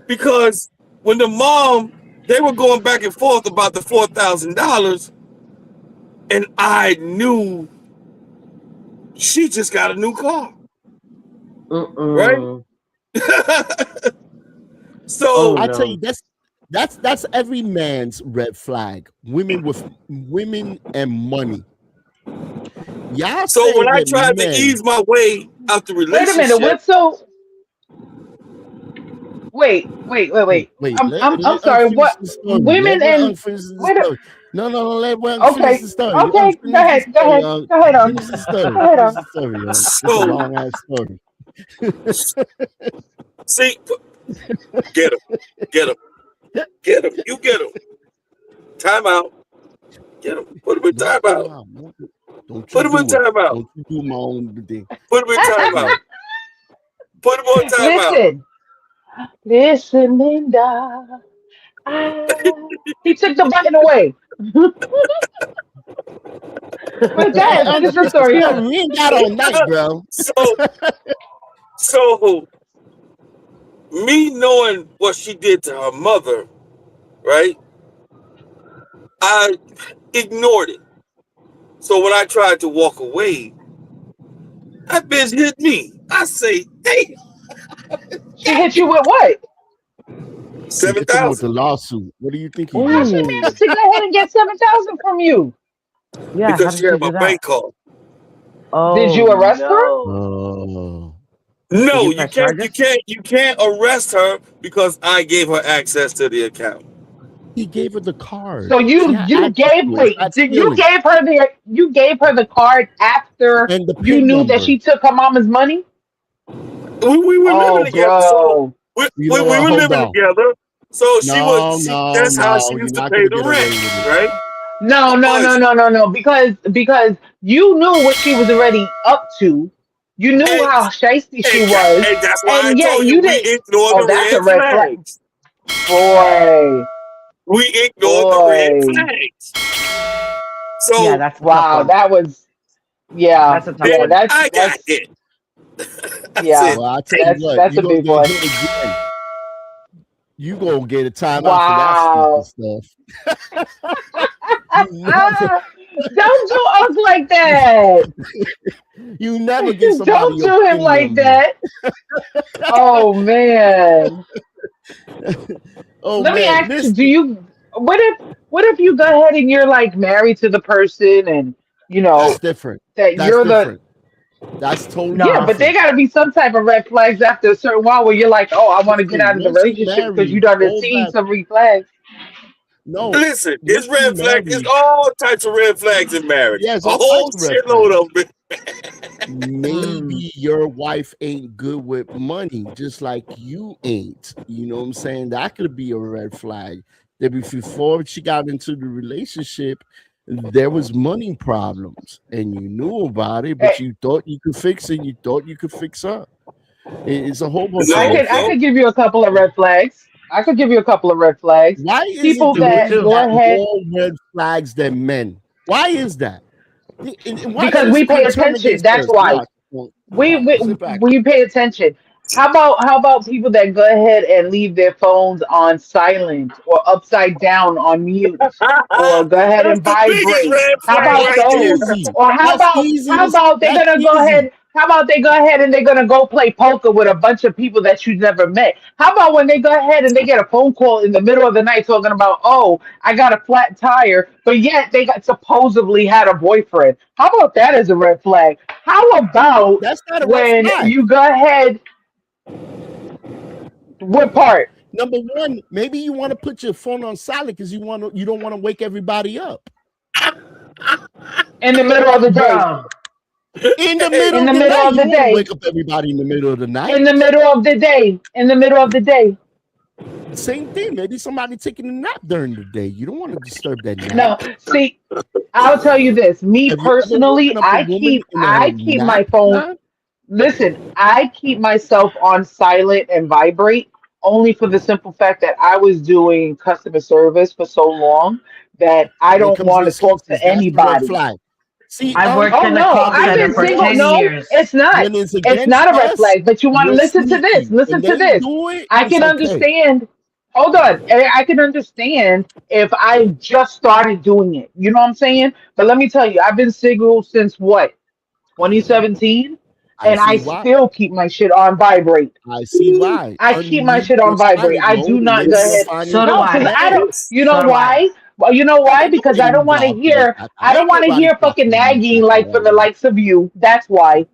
because when the mom, they were going back and forth about the $4,000, and I knew she just got a new car. Right? So I tell you, that's every man's red flag. Women and money. Yeah. So when I tried to ease my way out the relationship. Wait a minute. What's so? Wait. I'm sorry. What? Women and no. Let okay. finish the story. Okay. Go ahead. Finish the story. Long ass story. See, get him. You get him. Time out. Get him. Put him in time out. Don't Put you him in do it. timeout. Don't you do my own thing. Put him in timeout. Put him on timeout. Listen, Linda. He took the button away. But Hey, that finish the it's story still, up. we ain't got all night, bro. So me knowing what she did to her mother, right? I ignored it. So when I tried to walk away, that bitch hit me. I say, damn. She hit you with what? He hit him with the 7,000. lawsuit. What do you think he How she did? managed to go ahead and get 7,000 from you? Yeah, how Because did she had she my do that? bank card. Oh, Did you arrest her? Oh, Did No, you you press can't. charges? You can't arrest her because I gave her access to the account. he gave her the card. So She had access to it. That's you stealing. gave her the card after And the you PIN knew that number. she took her mama's money? We were Oh, living together, so bro. You we know were what? Hold living on. together. So No, that's how she you're used to not pay gonna the get away rent, with it. right? But No. Because you knew what she was already up to. You knew and, how shiesty she was, and that's why I and yet told you you we didn't. ignored Oh, the that's a red red flag. flags. Boy, We ignored the red boy. flags. Yeah, So that's a tough Wow, one. that was That's a tough then one. I got That's hit. I yeah, said, Well, I tell you what, that's you're a gonna big get one. hit again. You gonna get a timeout for that stupid Wow. stuff. You never, Don't do us like that. you never give somebody Don't your do him PIN like number. that. Oh man. Oh Let me man, ask you, do Misty, you what if you go ahead and you're like married to the person and you that's know different. that That's you're the different. That's totally yeah, No. but there different. gotta be some type of red flags after a certain while where you're like, oh, I want to get Listen, out of the once you relationship because you married, done all seen that some red flags. no. listen, it's Once you red flag. It's married, all types of red flags in marriage. yes, A all whole types of red shitload flags. of them. Mm. Maybe your wife ain't good with money, just like you ain't. You know what I'm saying? That could be a red flag. That before she got into the relationship, there was money problems, and you knew about it, but Eh, you thought you could fix it. You thought you could fix her. It's a whole bunch of I No, red could I flags. no. could give you a couple of red flags. I could give you a couple of red flags. Why is it People the Me that women too. go got ahead more red flags than men? Why is that? And why because this we pay could turn attention. against That's us? why. Watch. Well, We, watch. we Sit back. we pay attention. How about people that go ahead and leave their phones on silent or upside down on mute or go ahead That's and the biggest vibrate? red How flag about That's right there. those? easy. Or That's easy. how about they're That's gonna go easy. ahead? How about they go ahead and they're gonna go play poker with a bunch of people that you never met? How about when they go ahead and they get a phone call in the middle of the night talking about, oh, I got a flat tire, but yet they got supposedly had a boyfriend? How about that as a red flag? How about That's not a red when flag. you go ahead, what part? Number one, maybe you want to put your phone on silent because you don't want to wake everybody up In the middle of the day. Bro. in the Hey, middle In of the the middle night. of You the don't want to day. wake up everybody in the middle of the night. In the middle of the day. In the middle of the day. Same thing. Maybe somebody taking a nap during the day. You don't want to disturb that No, nap. see, I'll tell you this. Me Have you ever personally, woken up a woman in her I keep my nap phone. time? Listen, I keep myself on silent and vibrate only for the simple fact that I was doing customer service for so long that I When it don't comes to want to talk excuses, to that's the red anybody. flag. See I us worked Oh in a no, call I've center been for single. 10 us No, years. it's not. when it's It's against not a red us, flag. But you want to we're listen to this. sneaky. When Listen to they this. do it, I it's can okay. understand. Hold on. I can understand if I just started doing it. You know what I'm saying? But let me tell you, I've been single since what, 2017, I and I see why. still keep my shit on vibrate. I see why. I keep my Unmute shit your on vibrate. silent I mode, do and not maybe go you'll ahead. find So your do No, wife because I. that I don't. is. You know So do I. why? Well, you know I why? don't know Because I any don't want to talking like hear. that. I I don't ain't want to nobody hear fucking talking to me nagging talking like that from the way. likes of you. That's why.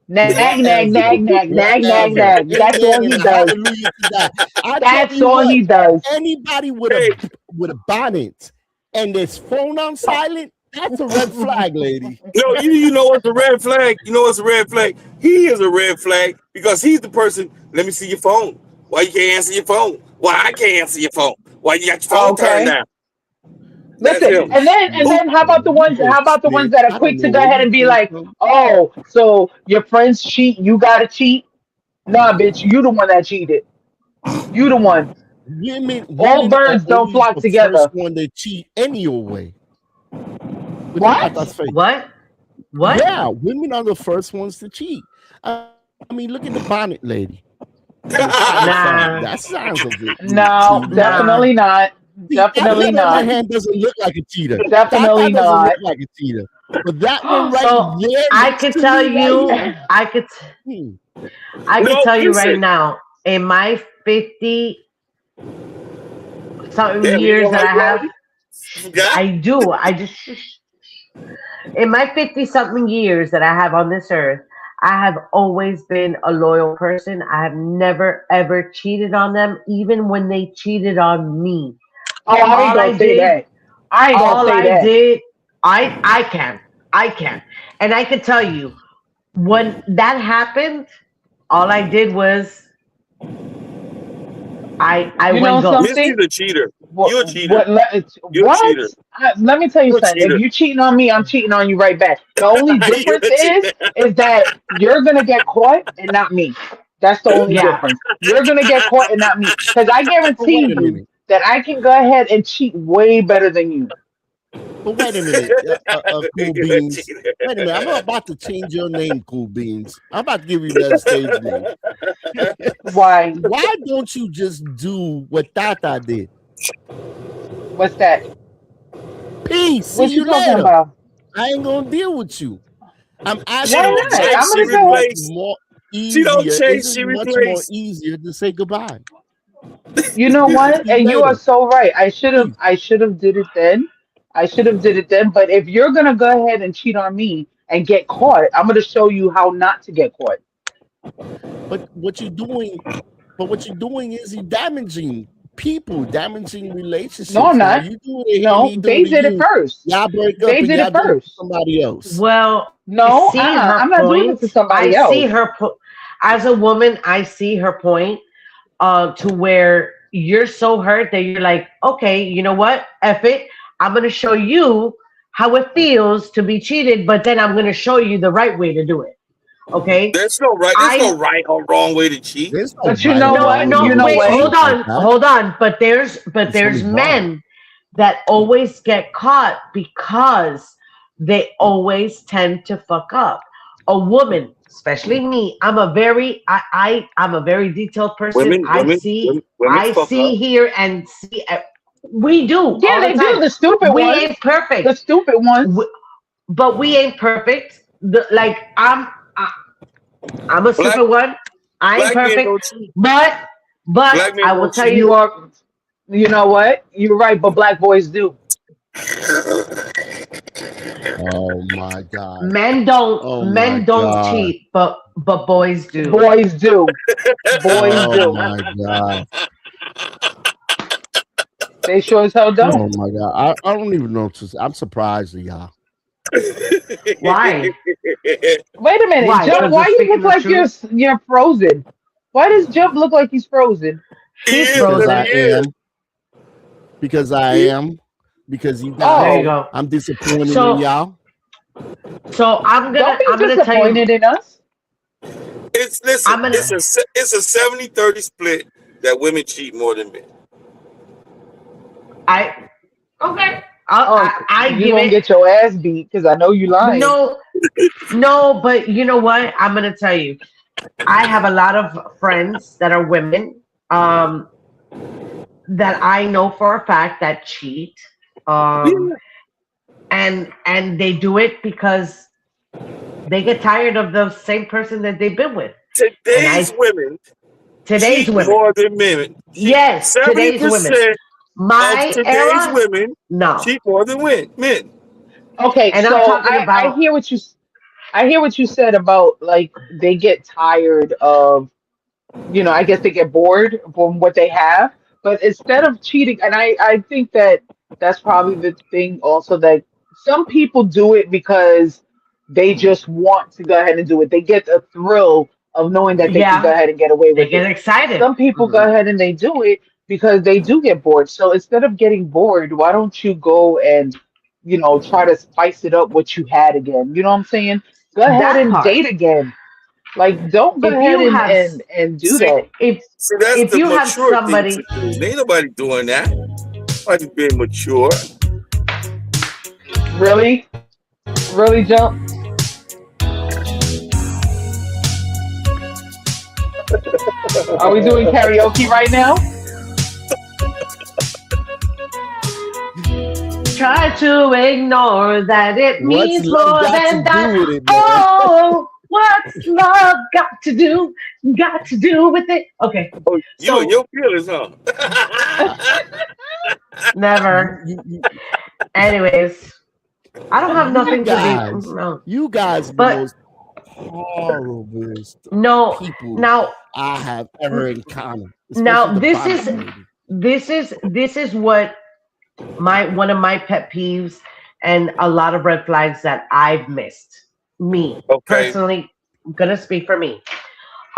Nag, nag, Whatever. nag, nag, nag, nag, Whatever. nag. That's all Amen he and does. hallelujah to that. I tell That's you all what, he does. anybody hey, with a bonnet and this phone on silent, that's a red flag, lady. no, you know what's a red flag? You know what's a red flag? He is a red flag because he's the person. Let me see your phone. Why you can't answer your phone? Why I can't answer your phone? Why you got your phone turned Okay. down? That's Listen, him. and then how about the ones? How about the ones that are I don't quick to know go where ahead you and be came like, from. oh, so your friends cheat, you gotta cheat? Nah, bitch, you the one that cheated. You the one. All Women are birds don't always flock the first together. one to cheat anyway. With them What? patas face. What? What? Yeah, women are the first ones to cheat. I mean, look at the bonnet lady. Nah, That sounds a bit No, cheating, right? nah. definitely not. See, Tata, Definitely on the other not. hand, doesn't look like a cheater. Tata Definitely doesn't not. look like a cheater. But that one right So there I next could to tell me right you, here. Hmm. I could No, tell you right listen. now, in my 50 something Damn, you years know that how I you have, already forgot? I do. I just, in my 50 something years that I have on this earth, I have always been a loyal person. I have never ever cheated on them, even when they cheated on me. Oh, I ain't All gonna I say did, that. I ain't gonna all say I that. did, I can. And I could tell you, when that happened, all I did was I You went know ghost. something? Misty's a cheater. What? You're a cheater. You're a What? cheater. Let me tell you You're a something. If cheater. you cheating on me, I'm cheating on you right back. The only You're difference a cheater. is that you're gonna get caught and not me. That's the only Yeah. difference. You're gonna get caught and not me. Because I But guarantee wait a you minute. that I can go ahead and cheat way better than you. But wait a minute, Cool You're a Beans. cheater. Wait a minute. I'm about to change your name, Cool Beans. I'm about to give you that stage name. Why? Why don't you just do what Tata did? What's that? Peace. See What you you talking later. about? I ain't gonna deal with you. I'm She asking Why you, don't not? why chase, I'm she gonna is go. it replace. more She don't easier? Is chase, it she much more replace. easier to say goodbye? You know See what? you And you are later. so right. Peace. I should have did it then. I should have did it then. But if you're gonna go ahead and cheat on me and get caught, I'm gonna show you how not to get caught. But what you're doing is you damaging people, damaging No, I'm relationships. Now not. you do it to him, No, he do it they to did it you. first. Y'all break up They and did y'all it do it to first. somebody else. Well, I No, see her I'm not doing it point. to I somebody see else. her as a woman. I see her point. To where you're so hurt that you're like, okay, you know what? F it. I'm gonna show you how it feels to be cheated, but then I'm gonna show you the right way to do it. Okay. There's no right. There's I no right or wrong way to cheat. There's no But you right or know no, what? wrong You way no, know to wait, what? cheat hold like on, that. hold on. But It's there's only wrong. men that always get caught because they always tend to fuck up. A woman, especially me, I'm a very detailed person. Women I fuck see up. here and see. We do Yeah, all the they do. time. The stupid We ones. ain't perfect, The stupid ones. but we ain't perfect. Like I'm a Black stupid one. I ain't black men perfect, don't cheat. but Black men I will don't tell cheat. You you, are. You know what? You're right. But black boys do. Oh my God. men don't Oh my men don't God. cheat, but boys do. Boys do. Boys Oh do. my God. They sure as hell don't. Oh my God. I don't even know what to say. I'm surprised at y'all. Why? Wait a minute, Why? Jump. Because we're Why you speaking look the like truth. you're frozen? Why does Jump look like he's frozen? He He's is Because because he I frozen. is. am. Because I He- am. Because you There you guys, Oh, go. I'm disappointed in So y'all. so don't be I'm gonna tell you. disappointed in us. It's listen. I'm gonna. It's a 70-30 split that women cheat more than men. I okay. Oh, I you give gonna it. get your ass beat because I know you lying. No, no, but you know what? I'm gonna tell you. I have a lot of friends that are women. That I know for a fact that cheat. Um, Yeah. and they do it because they get tired of the same person that they've been with. And Today's women today's cheat women, more than men. yes, Seventy today's women. percent of My today's era, women no. cheat more than men. Okay, And I'm so talking I about, hear what I hear what you said about like they get tired of, I guess they get bored from what they have. But instead of cheating, and I think that that's probably the thing also, that some people do it because they just want to go ahead and do it. They get the thrill of knowing that they can go yeah, ahead and get away they with get it. excited. Some people go Mhm. ahead and they do it because they do get bored. So instead of getting bored, why don't you go and, try to spice it up what you had again? You know what I'm saying? Go ahead That and part. date again. Like, don't go If ahead you and have and do See, that. see, that's if the you have mature thing somebody to do. Ain't nobody doing that. Nobody's being mature. Really, really jump. Are we doing karaoke right now? try to ignore that it What's means love more got to than do that. with it, man? Oh, what's love got to do? Got to do with it? Okay, Oh, you and so your feelings, huh? never. You, Anyways, I don't have you nothing to be. guys, No, you guys are the but most horriblest no. people Now, I have ever encountered, especially now the this bonnet is lady. this is what my one of my pet peeves and a lot of red flags that I've missed. Me Okay. personally, I'm gonna speak for me.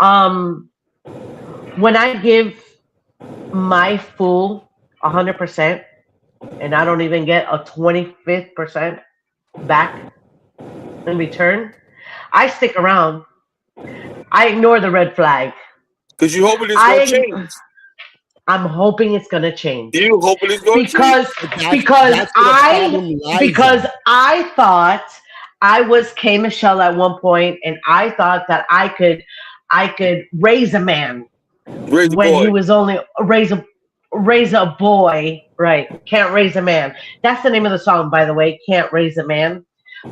Um, when I give my full 100% and I don't even get a 25% back in return, I stick around. I ignore the red flag. Because you hoping it's gonna I change. I'm hoping it's gonna change You hoping it's gonna change. because But because that's where the I problem lies because at. I thought I was K Michelle at one point, and I thought that I could raise a man Raise the when he boy. was only raise a boy, right? Can't raise a man. That's the name of the song, by the way. Can't raise a man,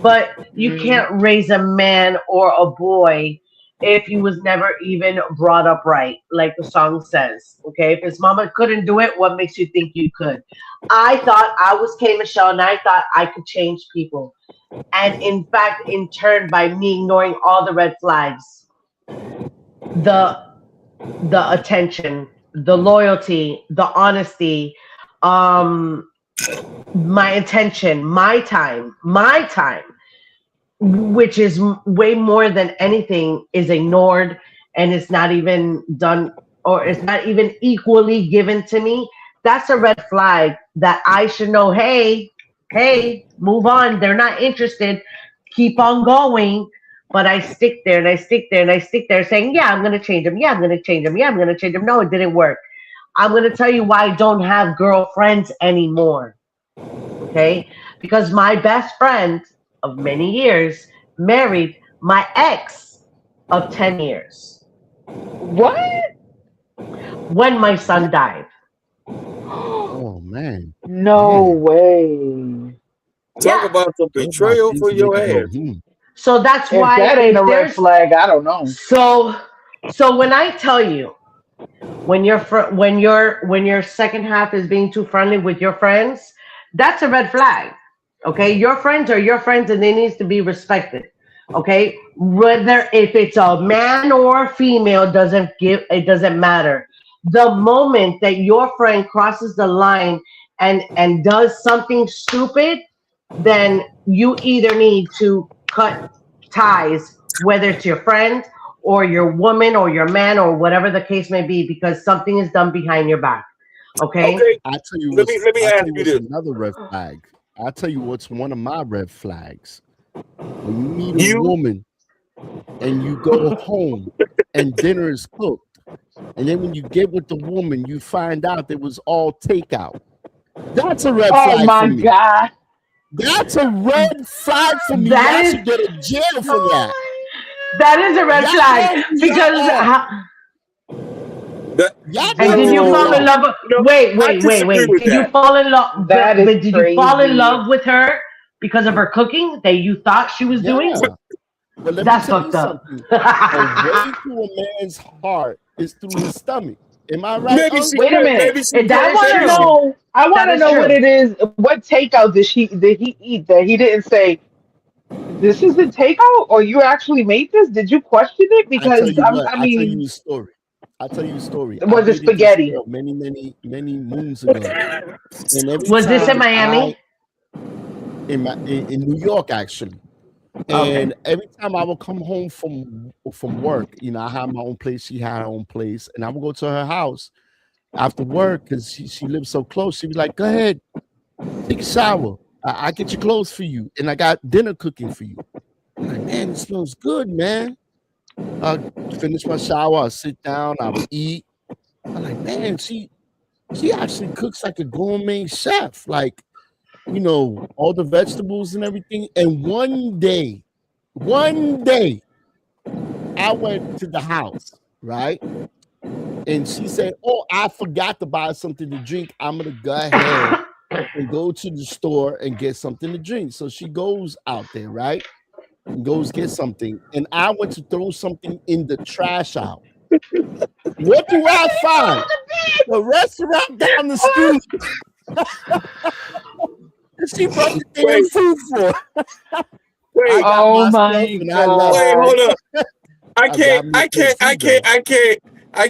but you Mm, can't raise a man or a boy if he was never even brought up right, like the song says. Okay, if his mama couldn't do it, what makes you think you could? I thought I was K Michelle, and I thought I could change people, and in fact, in turn, by me ignoring all the red flags, the the attention, the loyalty, the honesty, um, my intention, my time, which is way more than anything, is ignored and it's not even done or it's not even equally given to me. That's a red flag that I should know. Hey, hey, move on. They're not interested. Keep on going. But I stick there and I stick there and I stick there saying, yeah, I'm going to change them. Yeah, I'm going to change them. Yeah, I'm going to change them. No, it didn't work. I'm going to tell you why I don't have girlfriends anymore. Okay. Because my best friend of many years married my ex of 10 years what? when my son died. Oh man, No man, way. Talk Yeah. about some where my betrayal for things make your you go, ass. So that's If why that ain't a if red there's flag, I don't know. so when I tell you when your second half is being too friendly with your friends, that's a red flag. Okay, your friends are your friends, and they needs to be respected. Okay, whether if it's a man or a female doesn't matter. The moment that your friend crosses the line and does something stupid, then you either need to cut ties, whether it's your friend or your woman or your man or whatever the case may be, because something is done behind your back. Okay? Okay. Let me I ask tell you you what's this. another red flag. I tell you what's one of my red flags. When you meet a You woman and you go home and dinner is cooked, and then when you get with the woman, you find out it was all takeout. That's a red Oh flag for my me. God. That's a red flag for me. That Y'all is should go to jail for that. that is a red Y'all flag know who because y'all are. that Y'all and know did who you y'all fall in Whoa. are. love wait, I wait, wait, disagree wait. with Did you that. fall in love That is but did you fall in crazy. love with her because of her cooking that you thought she was doing? Yeah. But let me That's tell you fucked up. something. A way to a man's heart is through his stomach. Am I right, Maybe she Unc? Wait a could. minute. Maybe she I could. That is want to Maybe she. true. know. I want That to is know what true. it is. What takeout did he eat that he didn't say this is the takeout or you actually made this? Did you question it? I tell Because you what, I I tell you mean, a story. I tell you a story. I was it dated this spaghetti? girl many, many, many moons ago. And every Was this in time I Miami? in New York actually. Okay. And every time I would come home from work, I had my own place, she had her own place, and I would go to her house. after work because she lives so close. She'd be like, "Go ahead, take a shower. I get your clothes for you, and I got dinner cooking for you." I'm like, man, it smells good, man. I finish my shower. I sit down. I eat. I'm like, man, she actually cooks like a gourmet chef, like, you know, all the vegetables and everything. And one day, I went to the house, right? And she said, "Oh, I forgot to buy something to drink. I'm gonna go ahead and go to the store and get something to drink." So she goes out there, right? And goes get something. And I went to throw something in the trash out. What do I find? The restaurant down the street. She brought the damn food for. Oh my God. Wait, hold up. I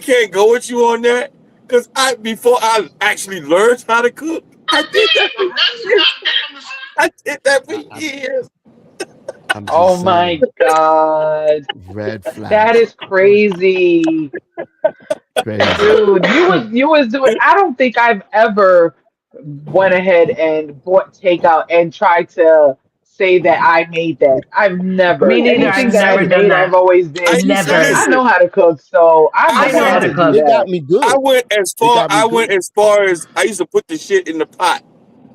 can't go with you on that. Cause before I actually learned how to cook, I did that for years. Oh my God. Red flag. That is crazy. Dude, you was doing, I don't think I've ever went ahead and bought takeout and tried to say that I made that. I've never. Me neither. Anything I've that never I've done made, that. I've always been. Never. I know how to cook, so I know how to cook. It got me good. I went as far as I used to put the shit in the pot.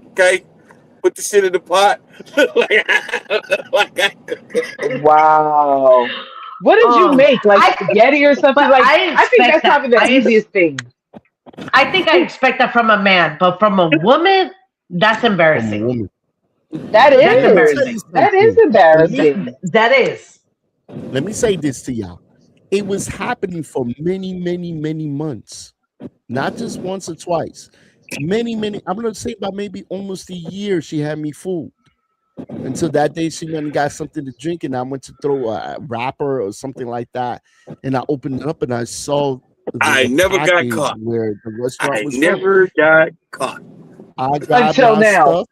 Okay? Put the shit in the pot. Wow. What did you make? Like spaghetti or something? Like I think that's probably the easiest thing. I think I expect that from a man, but from a woman, that's embarrassing. That is embarrassing. That is embarrassing. That is. Let me say this to y'all. It was happening for many, many, many months. Not just once or twice. Many, I'm going to say by maybe almost a year she had me fooled. Until that day she went and got something to drink, and I went to throw a wrapper or something like that. And I opened it up and I saw I never got caught. Where the restaurant was never got caught. I grabbed Until my now. stuff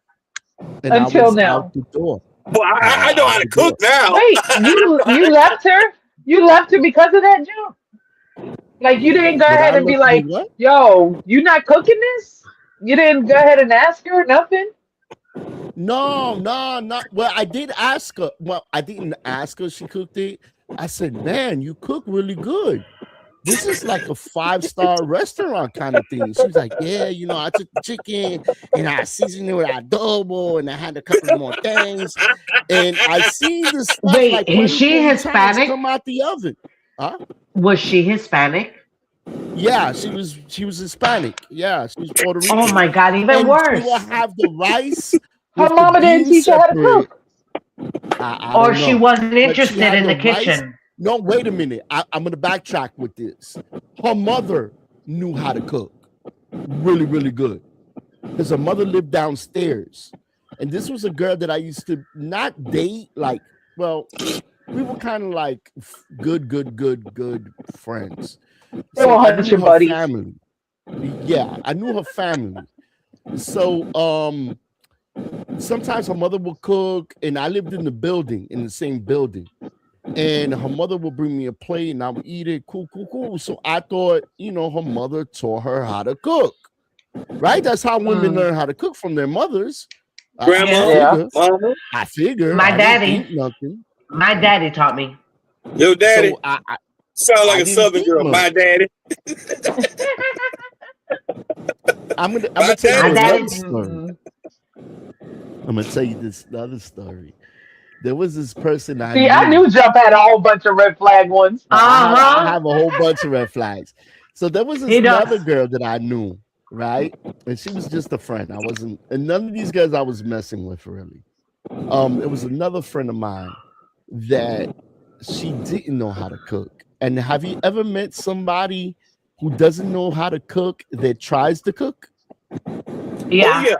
and Until I was now. out the door. Well, I know how to cook now. Wait, you left her? You left her because of that jump? Like you didn't go ahead and be like, "Yo, you not cooking this?" You didn't go ahead and ask her nothing? No, not. Well, I did ask her. Well, I didn't ask her. She cooked it. I said, "Man, you cook really good. This is like a 5-star restaurant kind of thing." She was like, "Yeah, you know, I took the chicken and I seasoned it with adobo and I had a couple more things." And I seen this stuff. Wait, like is she Hispanic? Come out the oven. Huh? Was she Hispanic? Yeah, she was Hispanic. Yeah, she was Puerto Rican. Oh my God, even worse. She will have the rice. Her mama didn't teach her how to cook. Or she wasn't interested in the kitchen. No, wait a minute. I'm going to backtrack with this. Her mother knew how to cook really, really good. Because her mother lived downstairs. And this was a girl that I used to not date. Like, well, we were kind of like good friends. They were hunting buddies. Family. Yeah, I knew her family. So, sometimes her mother would cook, and I lived in the same building. And her mother would bring me a plate, and I would eat it. Cool. So I thought, you know, her mother taught her how to cook. Right? That's how women learn how to cook from their mothers. Grandma, I figure. My daddy. Nothing. My daddy taught me. Your daddy? So I sound like a Southern girl. Much. My daddy. I'm gonna tell you another story. I'm gonna tell you this other story. There was this person I knew. I knew Jump had a whole bunch of red flag ones. I have a whole bunch of red flags. So there was this other girl that I knew, right? And she was just a friend. I wasn't, and none of these guys I was messing with really. It was another friend of mine that she didn't know how to cook. And have you ever met somebody who doesn't know how to cook that tries to cook? Yeah. Oh,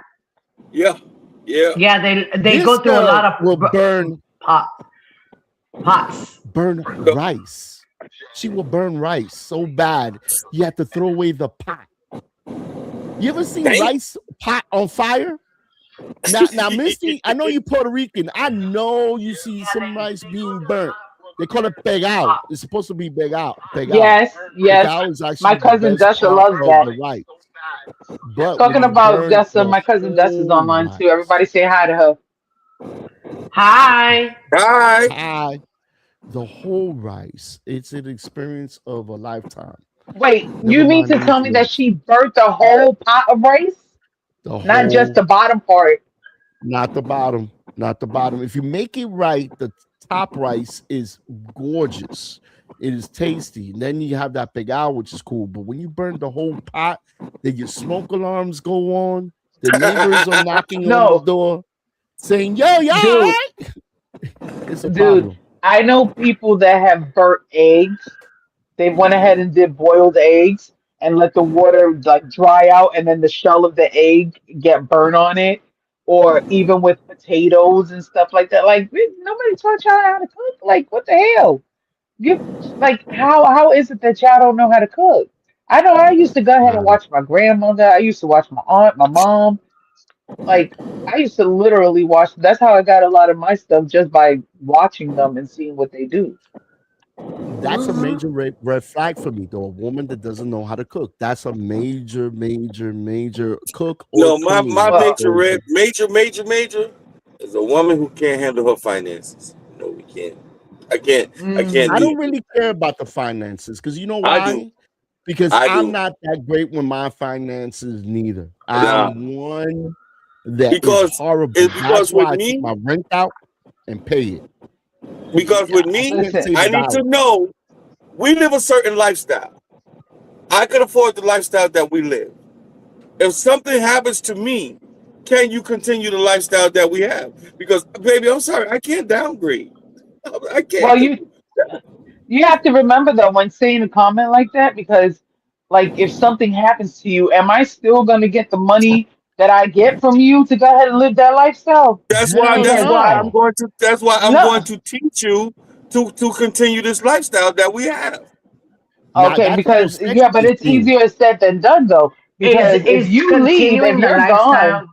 yeah. Yeah, they go through a lot of burn pots. Burn rice. She will burn rice so bad you have to throw away the pot. You ever seen rice pot on fire? Now, Misty, I know you're Puerto Rican. I know you see some rice being burnt. They call it pegao. It's supposed to be pegao. Yes, yes. Pegao is My actually the cousin best Dusha part loves of that. the rice. But when Talking you about burn Dusha, the my cousin Dusha's whole online too. rice, Everybody say hi to her. Hi. Hi. high, the whole rice, it's an experience of a lifetime. Wait, Never you mean mind to tell me anything that else. she burnt the whole pot of rice? The Not just whole, the bottom part. not the bottom, not the bottom. If you make it right, the top rice is gorgeous. It is tasty. And then you have that pegao, which is cool. But when you burn the whole pot, then your smoke alarms go on. The neighbors are knocking on the No, door saying, yo, yeah, dude, it's a dude. problem. I know people that have burnt eggs. They went ahead and did boiled eggs and let the water like dry out, and then the shell of the egg get burnt on it. Or even with potatoes and stuff like that. Like nobody taught y'all how to cook. Like what the hell? You like how is it that y'all don't know how to cook? I know I used to go ahead and Nah, watch my grandmother. I used to watch my aunt, my mom. Like I used to literally watch. That's how I got a lot of my stuff just by watching them and seeing what they do. that's a major red flag for me, though. A woman that doesn't know how to cook. That's a major, major, major cook or No, my clean. Well, major Those red, major is a woman who can't handle her finances. No, we can't. I can't I mm, do don't it. really care about the finances because you know I do. why? Because I I'm do. not that great with my finances neither. Nah. I'm one that is Because horrible. it's That's because with why I take me, my rent out and pay it. because with I me, can't listen, save I a need dollar. to know we live a certain lifestyle. I can afford the lifestyle that we live. If something happens to me, can you continue the lifestyle that we have? Because baby, I'm sorry, I can't downgrade. I well, can't do. you have to remember though when saying a comment like that because like if something happens to you, am I still going to get the money that I get from you to go ahead and live that lifestyle? That's why. Hell That's Because why I I'm no. going to. That's why I'm no. going to teach you to continue this lifestyle that we have. Now Okay, that's the because most yeah, but sexiest it's thing. easier said than done though. Because if Is you leave, if continuing the you're gone,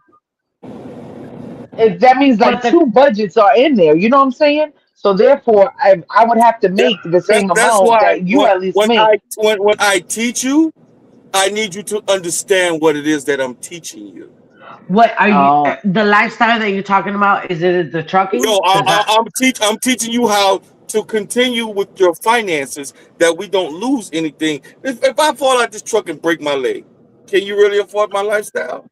lifestyle, that means like but the two budgets are in there. You know what I'm saying? So therefore, I would have to That, make the that same that's amount why that you at least when make. I teach you, I need you to understand what it is that I'm teaching you. what are you Oh, the lifestyle that you're talking about? Is it the trucking? No, Because I I'm teaching you how to continue with your finances that we don't lose anything. If I fall out this truck and break my leg, can you really afford my lifestyle?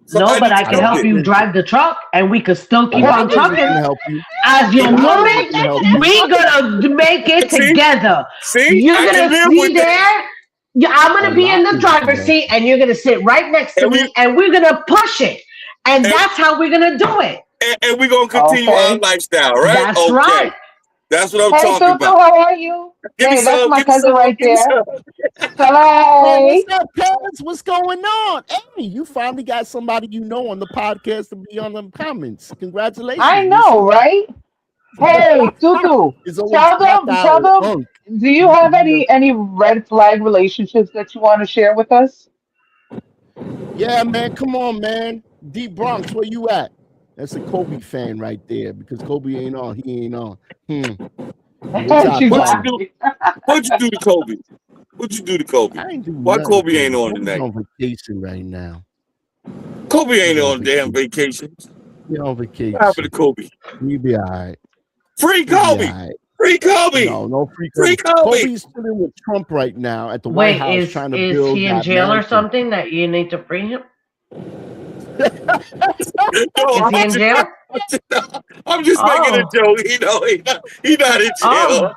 So no, I but need to I I can know got help a this. you solution. drive the truck, and we could still I keep got on things that trucking. can help you. As I your got things woman, that can help you. we gonna make it See, together. see, You're I can gonna live with be that, there. I'm A gonna be in lot the things can driver's help seat, you. and you're gonna sit right next to and we me, and we're gonna push it. And and, that's how we're gonna do it. and we're gonna continue our okay. lifestyle, right? That's Okay, right. that's what I'm Hey, talking Tutu, about. how are you? Give me Hey, that's some, my give me cousin some, right give me there. some. Oh, what's Salay. up, cuz? What's going on? Hey, you finally got somebody you know on the podcast to be on the comments. I Congratulations, Missy. know, right? Hey, Tutu, It's always tell Kaka them, Unk. do you have any red flag relationships that you want to share with us? Yeah, man. Come on, man. D Bronx, where you at? That's a Kobe fan right there because Kobe ain't on. He ain't on. Hmm. What y'all She's What you talking? do? laughing. What you do to Kobe? What you do to Kobe? I ain't doing Why nothing to Kobe ain't Kobe. on Kobe's tonight? on vacation right now. Kobe He's ain't on on damn vacation. vacation. He on What happened to vacation. Kobe? He be all right. Free He'll be all Kobe! right. Free Kobe! No, no free Free Kobe. Kobe! Kobe's chilling with Trump right now at the White Wait, House is trying to is build he in that jail or mansion. something that you need to free him? No, Is he in jail? I'm just making a Oh, joke. He not in oh, jail.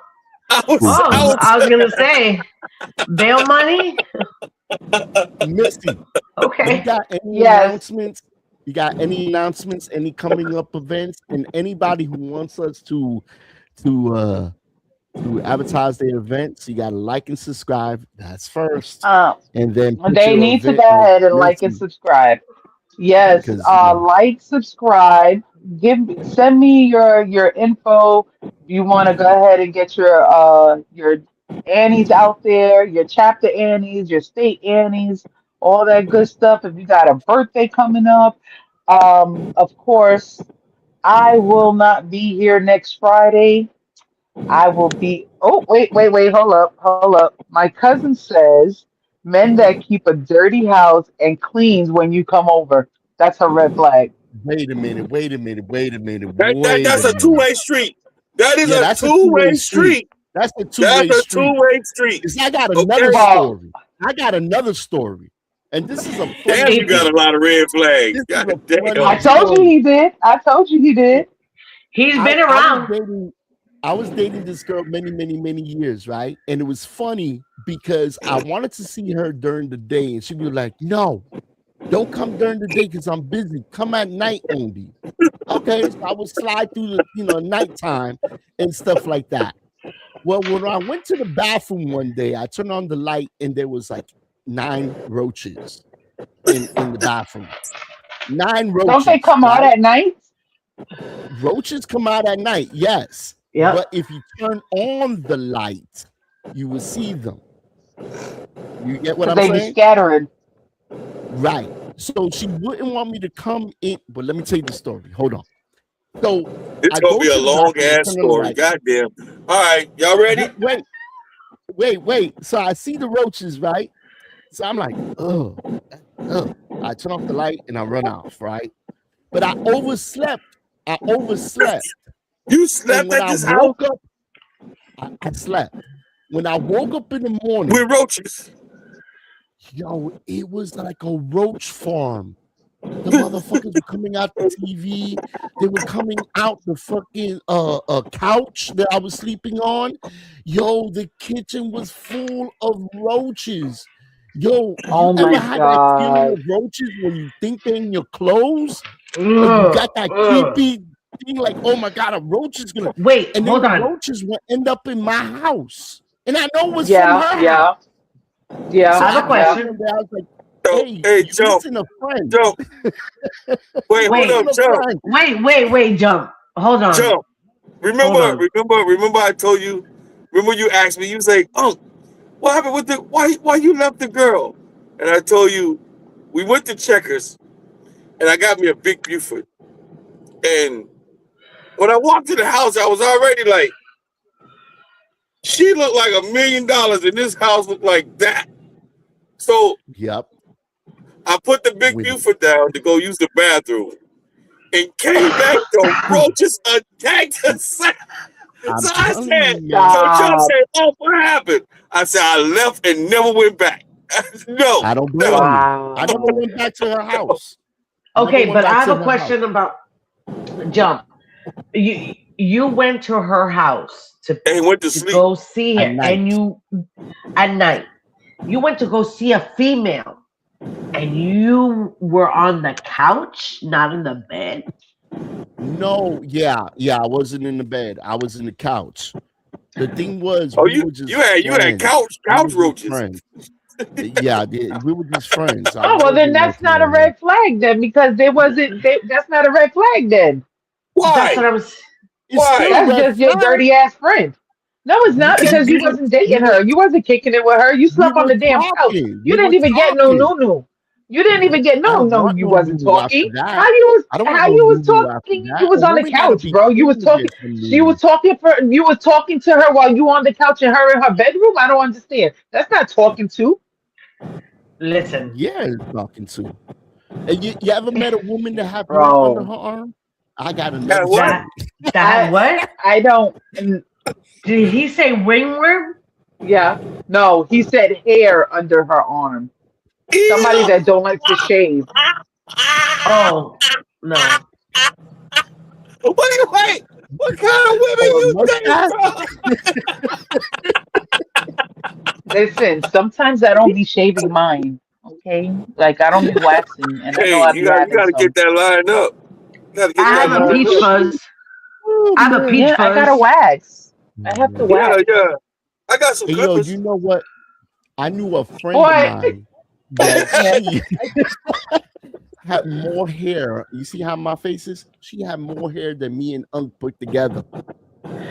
I oh! was I was gonna say bail money. Misty, you Okay. got any Yes. announcements? You got any announcements? Any coming up events? And anybody who wants us to to advertise their events, you got to like and subscribe. That's first, Uh, and then put they your need to event go like ahead and like and Misty subscribe. Yes, because you know. like, subscribe, send me your info. You want to go ahead and get your Annies out there, your chapter Annies, your state Annies, all that good stuff. If you got a birthday coming up, of course, I will not be here next Friday. I will be. Oh, wait, hold up. My cousin says men that keep a dirty house and cleans when you come over. That's a red flag. Wait a minute. That's a two-way street. That is Yeah, a that's a two-way two-way street. street. That's a That's two-way a street. two-way street. 'Cause I got Okay. another Well, story. And this is a funny Damn, you got a lot of red flags. This is a God funny damn. I told you story. he did. I told you he did. He's been around. I was dating this girl many years, right? And it was funny because I wanted to see her during the day, and she'd be like, "No, don't come during the day because I'm busy. Come at night only." Okay, so I would slide through the nighttime and stuff like that. Well, when I went to the bathroom one day, I turned on the light and there was like 9 roaches in the bathroom. 9 roaches. Don't they come out at night? Roaches come out at night, yes. Yeah. But if you turn on the light, you will see them. You get what I'm They saying? be scattering. Right. So she wouldn't want me to come in, but let me tell you the story. Hold on. So It's I gonna go be to a the long bathroom, ass turn on the story. light. Goddamn. All right, y'all ready? Wait. So I see the roaches, right? So I'm like, oh. I turn off the light and I run off, right? But I overslept. You slept when at this I house woke up, I slept. When I woke up in the morning, with roaches. yo, it was like a roach farm. The motherfuckers were coming out the TV. They were coming out the fucking couch that I was sleeping on. Yo, the kitchen was full of roaches. Yo, Oh you ever my had that feeling God. of roaches when you think they're in your clothes? Like you Ugh, got that ugh. creepy thing, like, oh my God, a roach is gonna. Wait, And then hold the on. roaches will end up in my house, and I know it's from Yeah, her house. yeah, So yeah, I have a I called question. one day. I was like, So, "Hey, hey, you jump, missing a friend? jump. Wait, hold Wait, up, Missing a jump, friend?" wait, jump. Hold on. jump. Hold Remember I told you, remember you asked me, you say, oh, what happened with why you left the girl? And I told you, we went to Checkers and I got me a big Buford. And when I walked to the house, I was already like, she looked like $1 million and this house looked like that. So Yep. I put the big With Buford down to go use the bathroom and came back, the roaches attacked us. I'm So I telling said, you, man. so John stop. said, oh, what happened? I said, I left and never went back. No. I don't blame you. I never Wow. went back to her house. Never Okay, went but I back have to a her house. question about jump. You went to her house And went to to sleep. go see At her, night. and you at night you went to go see a female, and you were on the couch, not in the bed. No, yeah, I wasn't in the bed. I was in the couch. The thing was, Oh, we you were just you had friends. couch We were just roaches. friends. Yeah, we were just friends. I Oh well, then wasn't that's messing not a with her. red flag then, because they wasn't. That's not a red flag then. That's what Why? I was. It's still a Why? That's red just your flag. dirty ass friend. No, it's not, because you wasn't dating her. You wasn't kicking it with her. You We slept on were the damn couch. talking. You We didn't were even get no talking. no. You didn't even get I no don't no. want You no wasn't nunu after talking. that. I don't want How no you was nunu after talking? that. You was A on the woman gotta couch, be bro. You was clean to talking. get some She was nunu. talking for. You was talking to her while you on the couch and her in her bedroom. I don't understand. That's not talking to. Listen, Yeah, it's talking to. And you ever met a woman that had hair under Bro. her arm? I got That another what? story. that what? I don't. Did he say ringworm? Yeah. No, he said hair under her arm. Somebody Ew! that don't like to shave. Oh no. What do you wait? What kind of women Or a you dating, mustache? bro? Listen, sometimes I don't be shaving mine. Okay, like I don't be waxing, and I know Hey, I you be got having to get some. that lined up. You got to get I that have a Yeah, lined peach up. fuzz. Oh, I have a peach man. yeah, I gotta fuzz. wax. I have to Yeah, wax. yeah. I got some Hey, yo, clippers. you know what? I knew a friend of Boy, mine that yeah. she had more hair. You see how my face is? She had more hair than me and Unc put together.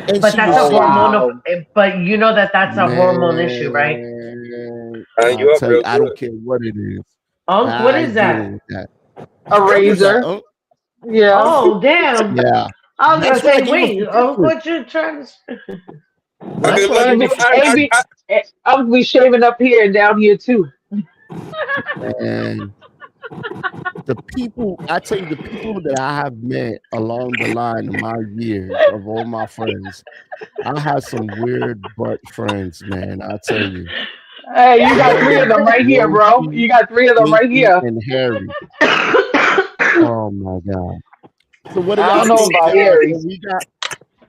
And But she that's was a Oh shaving her. hormonal. wow. But you know that's a hormone issue, right? Man, You I'll up tell you, real I don't good. care what it is. Unc, what I is ain't dealing that? with that. A What is that, razor. Unc? Yeah. Oh damn. Yeah. I was gonna That's what I say, gave her wait, for Christmas. what you trying to? That's what I gave her for Christmas. I'll be shaving up here and down here too. And the people, I tell you, the people that I have met along the line of my years of all my friends, I have some weird butt friends, man. I tell you. Hey, you got 3 of them right here, bro. You got 3 of them right here. And Harry. Oh my God. So what are I y'all don't know saying? about Harry.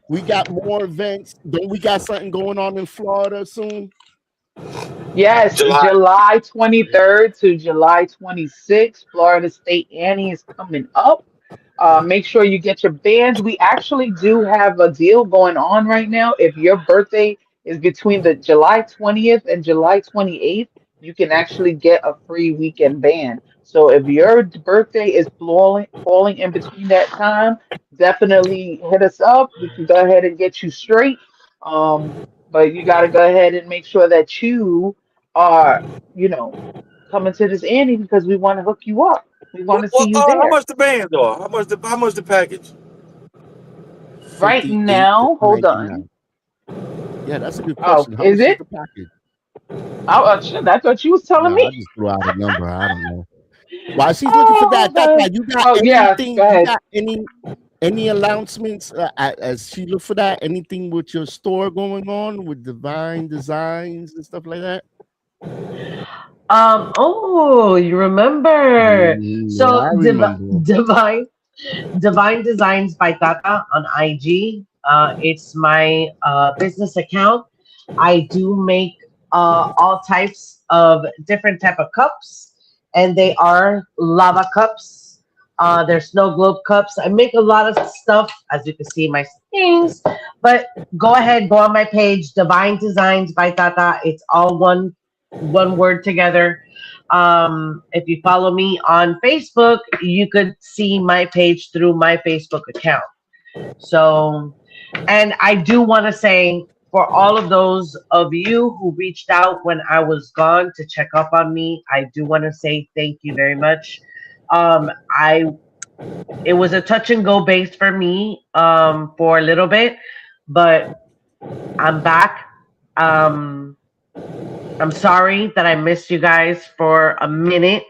We got more events. Don't we got something going on in Florida soon? Yes, July 23rd to July 26th, Florida State Annie is coming up. Make sure you get your bands. We actually do have a deal going on right now. If your birthday is between the July 20th and July 28th, you can actually get a free weekend band. So if your birthday is falling in between that time, definitely hit us up. We can go ahead and get you straight. But you got to go ahead and make sure that you are, coming to this Annie because we want to hook you up. We want to see you How there. much the band are? How much the package? Right now, hold on. Yeah, that's a good question. How Is much it? is the package? Shit, that's what you was telling me. I just threw out a number. I don't know. While she's looking for that, you got anything? Yeah, you got any announcements as she look for that? Anything with your store going on with Divine Designs and stuff like that? Oh, you remember? So I remember. Divine Designs by Tata on IG. It's my business account. I do make all types of different type of cups, and they are lava cups. There's snow globe cups. I make a lot of stuff, as you can see my things. But go ahead, go on my page, Divine Designs by Tata. It's all one word together. If you follow me on Facebook, you could see my page through my Facebook account. So, and I do want to say for all of those of you who reached out when I was gone to check up on me, I do want to say thank you very much. It was a touch and go base for me for a little bit, but I'm back. I'm sorry that I missed you guys for a minute,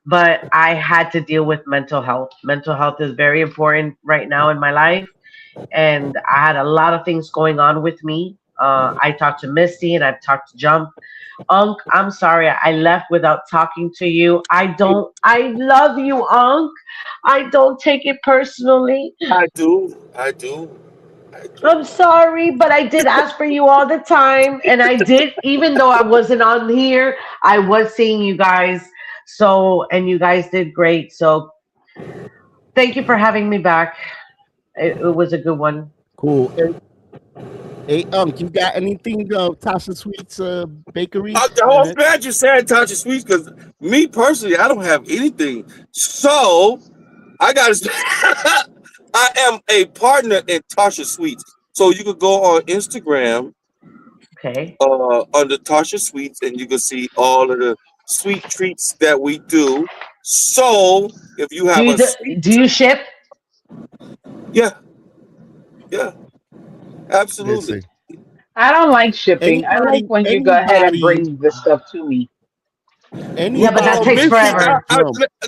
but I had to deal with mental health. Mental health is very important right now in my life, and I had a lot of things going on with me. I talked to Misty and I've talked to Jump. Unc, I'm sorry I left without talking to you. I love you, Unc. I don't take it personally. I do. I'm sorry, but I did ask for you all the time. And I did, even though I wasn't on here, I was seeing you guys. So, and you guys did great. So, thank you for having me back. It was a good one. Cool. Hey, you got anything, Tasha Sweets Bakery? I'm glad you said Tasha Sweets because me personally, I don't have anything. So, I got to I am a partner in Tasha Sweets. So you could go on Instagram, under Tasha Sweets, and you can see all of the sweet treats that we do. So if you have do you ship? Yeah, absolutely. Listen, I don't like shipping. I like when you go ahead and bring the stuff to me. Yeah, but that takes forever.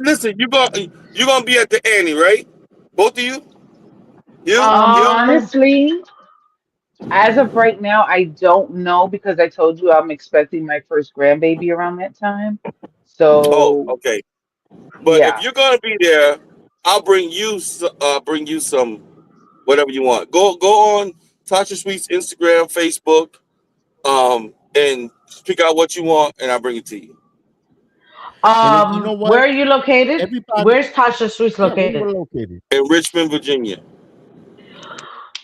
Listen, you're gonna be at the Annie, right? Both of you? Honestly, as of right now, I don't know because I told you I'm expecting my first grandbaby around that time. So, okay. But if you're gonna be there, I'll bring you some whatever you want. Go on Tasha Sweet's Instagram, Facebook, and pick out what you want, and I'll bring it to you. You know what? Where are you located? Where's Tasha Sweets located? Yeah, we're located in Richmond, Virginia.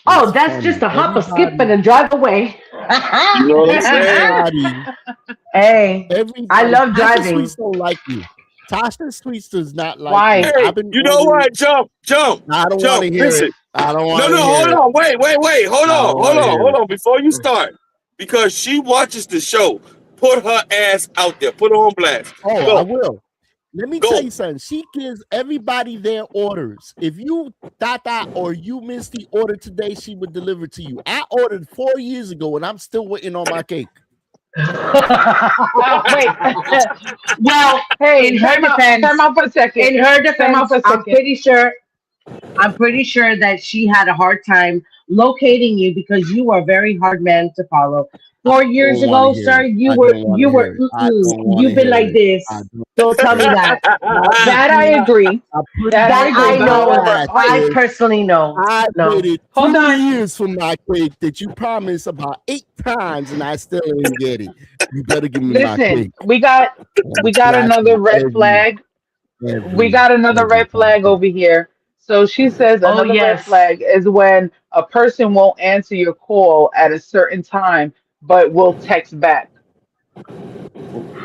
Oh, that's just a hop, a skip, and a drive away. You know what I'm saying? Hey, I love driving. Tasha Sweets don't like you. Tasha Sweets does not like Why? you. Hey, you know what? Jump. I don't want to hear it. I don't want to hear hold it. on. Wait. Hold on. Before you start, because she watches the show, put her ass out there. Put her on blast. Oh, I will. Let me tell you something. She gives everybody their orders. If you Tata or you Misty ordered today, she would deliver to you. I ordered 4 years ago, and I'm still waiting on my cake. Wait. Well, Hey, in her defense, time out for a second. in her defense, for a I'm second. pretty sure that she had a hard time locating you because you are a very hard man to follow. 4 years Don't wanna ago, hear sir, it. you I were don't wanna hear it. I don't wanna you've been hear like it. this. I don't. Don't tell me that. That I agree. I put That I That agree. I But know. however, I personally know. I No. waited hold 2 on. years for my cake that you promised about 8 times, and I still didn't get it. You better give me my Listen, cake. we got another red flag. We got another red flag time. over here. So she says Oh another red yes. flag is when a person won't answer your call at a certain time, but will text back.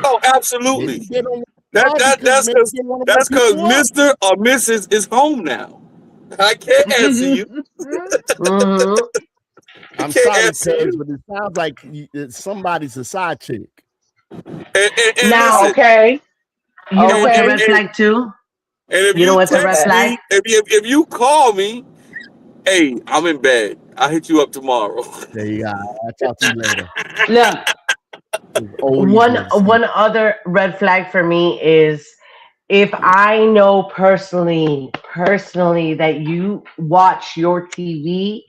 Oh, absolutely. Maybe they don't That call that because that's maybe because they want to that's wake because people up. Mr. or Mrs. is home now. I can't answer you. Mhm. I I'm can't sorry, answer cuz, you. but it sounds like somebody's a side chick. And Now, listen, Okay. you know what's a Okay. red flag too? and if You know you what's a red text flag? me, if you call me, hey, I'm in bed. I'll hit you up tomorrow. There you go. I'll talk to you later. Look, It's always this. one other red flag for me is if I know personally that you watch your TV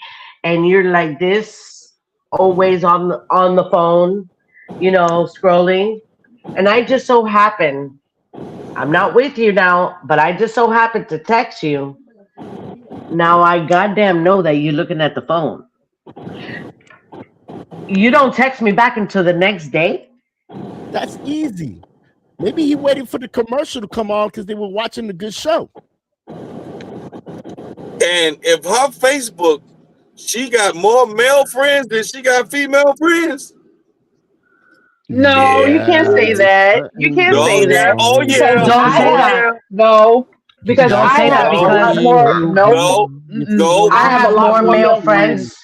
and you're like this, always on the phone, scrolling, and I just so happen I'm not with you now, but I just so happen to text you. Now I goddamn know that you're looking at the phone. You don't text me back until the next day. That's easy. Maybe he waited for the commercial to come on because they were watching the good show. And if her Facebook, she got more male friends than she got female friends. No, you can't say that. You can't Oh say yeah, that oh because yeah, Don't I say oh have that. yeah. no because Don't I say that have a because lot more. No, No, no. I I have a have lot more more male male friends.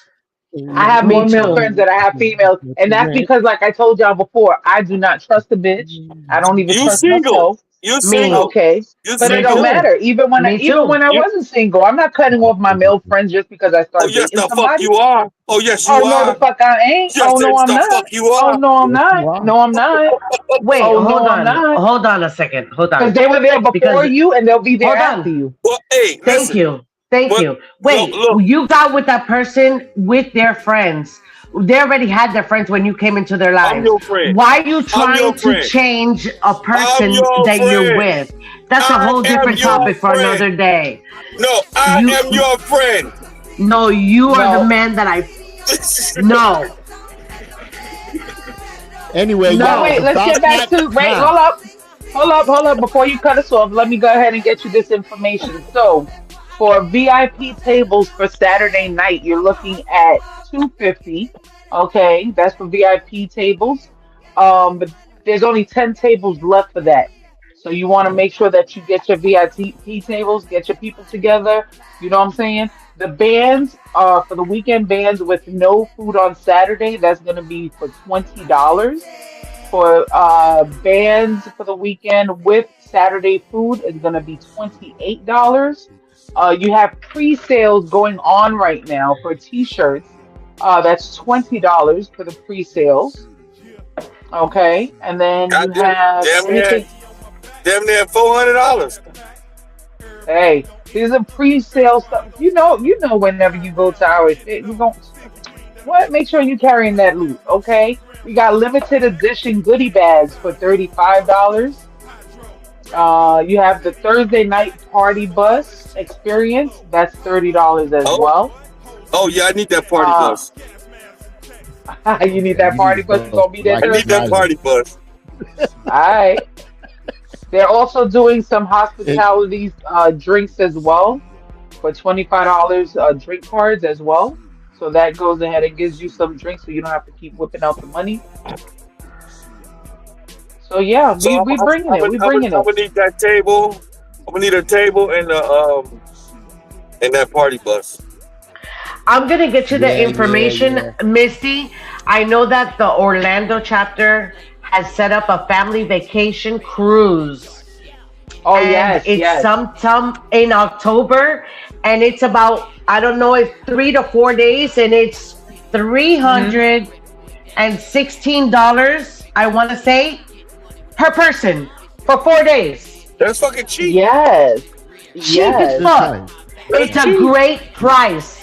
I have Me more male too. friends than I have females, and that's because, like I told y'all before, I do not trust a bitch. I don't even You trust single. myself. You Me. single. Okay, You but it Me don't single. too. matter. Me Even too. when I You, wasn't single, I'm not cutting off my male friends just because I oh start yes, dating the fuck somebody. you are. Oh yes, you Oh no, the are. fuck I ain't. Yes, Oh no, I'm the not. fuck you Oh are. no, I'm Yes, you not. are. No, I'm not. Wait, Oh no, I'm not. hold on a second. Hold Because on. they were there Because before you, and they'll be there hold after on. you. Well, hey, Thank listen. you. Thank What? you. Look, Wait, look. you got with that person with their friends. They already had their friends when you came into their I'm lives. your friend. Why are you I'm your trying to friend. change a I'm person your that you're friend. with? That's a I whole am different your topic for friend. another day. No, I You am your friend. no, you are the No, man that I no. Anyway, but y'all, wait, No. let's about get back that to wait, time. hold up. Before you cut us off, let me go ahead and get you this information. So, for VIP tables for Saturday night, you're looking at 250. Okay, that's for VIP tables. But there's only 10 tables left for that. So you want to make sure that you get your VIP tables, get your people together. You know what I'm saying? The bands, for the weekend bands with no food on Saturday, that's going to be for $20. For bands for the weekend with Saturday food is going to be $28. You have pre-sales going on right now for t-shirts. That's $20 for the pre-sales. Okay, and then you Goddamn, have anything. damn near $400. Hey, these are pre-sale stuff. You know. Whenever you go to our shit, you going what? Make sure you carrying that loot. Okay, we got limited edition goodie bags for $35. You have the Thursday night party bus experience. That's $30 as Oh, well. oh yeah, I need that party Uh, bus. you need that party bus. It's gonna be there I need that Thursday. party bus. All right. They're also doing some hospitality drinks as well for $25 drink cards as well. So that goes ahead and gives you some drinks so you don't have to keep whipping out the money. So yeah, So we bringing it. We bringing I'm it. gonna need that table. I'm gonna need a table and that party bus. I'm gonna get you the Yeah, information, Misty. I know that the Orlando chapter has set up a family vacation cruise Oh and yes, it's yes. some in October, and it's about, I don't know, it's 3 to 4 days, and it's $316. I want to say per person for 4 days. That's fucking cheap. Yes. Cheap as Yes. fuck. It's a great price.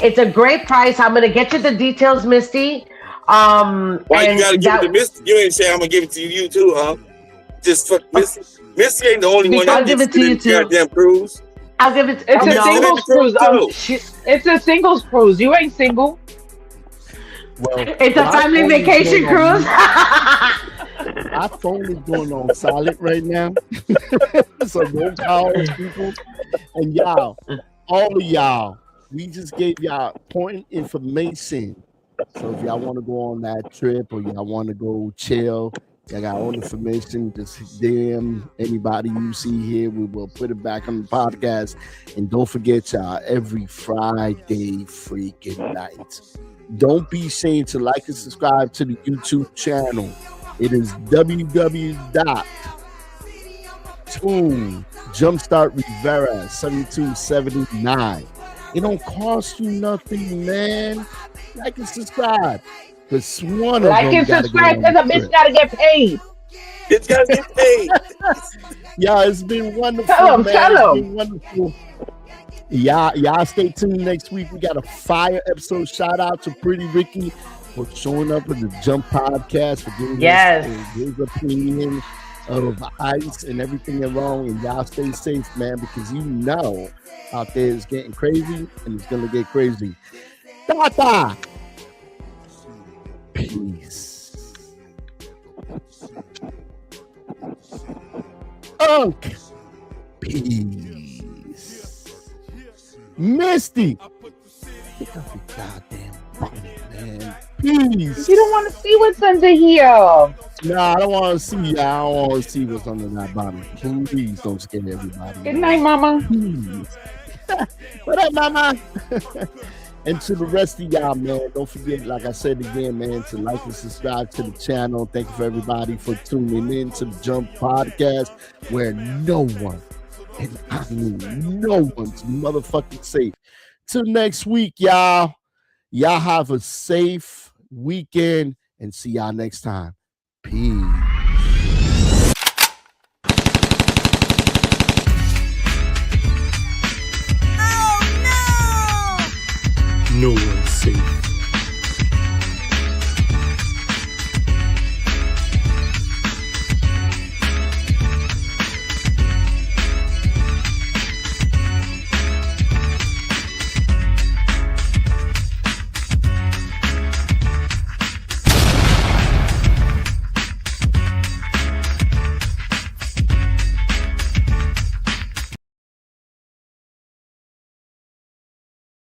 It's a great price. I'm gonna get you the details, Misty. Why you And gotta give it to Misty? You ain't say I'm gonna give it to you too, huh? Just fuck Misty. Misty ain't the only one I'll that give gets it to you the too. goddamn cruise. I'll give it. It's a No. singles cruise. It's a singles cruise. You ain't single. Well, It's a my family phone is vacation going on cruise. mute. My phone is going on silent right now. So don't call us, people. And y'all, all of y'all, we just gave y'all important information. So if y'all want to go on that trip or y'all want to go chill, y'all got all the information. Just DM anybody you see here. We will put it back on the podcast. And don't forget, y'all, every Friday freaking night. Don't be ashamed to like and subscribe to the YouTube channel. It is www.Jumpstart Rivera 7279. It don't cost you nothing, man. Like and subscribe. Because one of Like them and gotta subscribe go on because the a bitch trip. gotta get paid. It's gotta get paid. Yeah, it's been wonderful, Tell 'em, man. tell It's 'em. been wonderful. Y'all stay tuned next week. We got a fire episode. Shout out to Pretty Ricky for showing up in the Jump Podcast, for giving his opinion of ICE and everything wrong. And y'all stay safe, man, because you know out there it's getting crazy and it's gonna get crazy. Tata. Peace. Unk. Peace. Misty. Pick up your goddamn phone, man. Peace. You don't want to see what's under here. Nah, I don't want to see y'all. I don't want to see what's under that bottle. Please don't scare everybody. Good night, mama. What up, mama? And to the rest of y'all, man, don't forget, like I said again, man, to like and subscribe to the channel. Thank you for everybody for tuning in to the Jump Podcast, where no one, and I mean no one's motherfucking safe. Till next week, y'all. Y'all have a safe weekend and see y'all next time. Peace. No one's safe.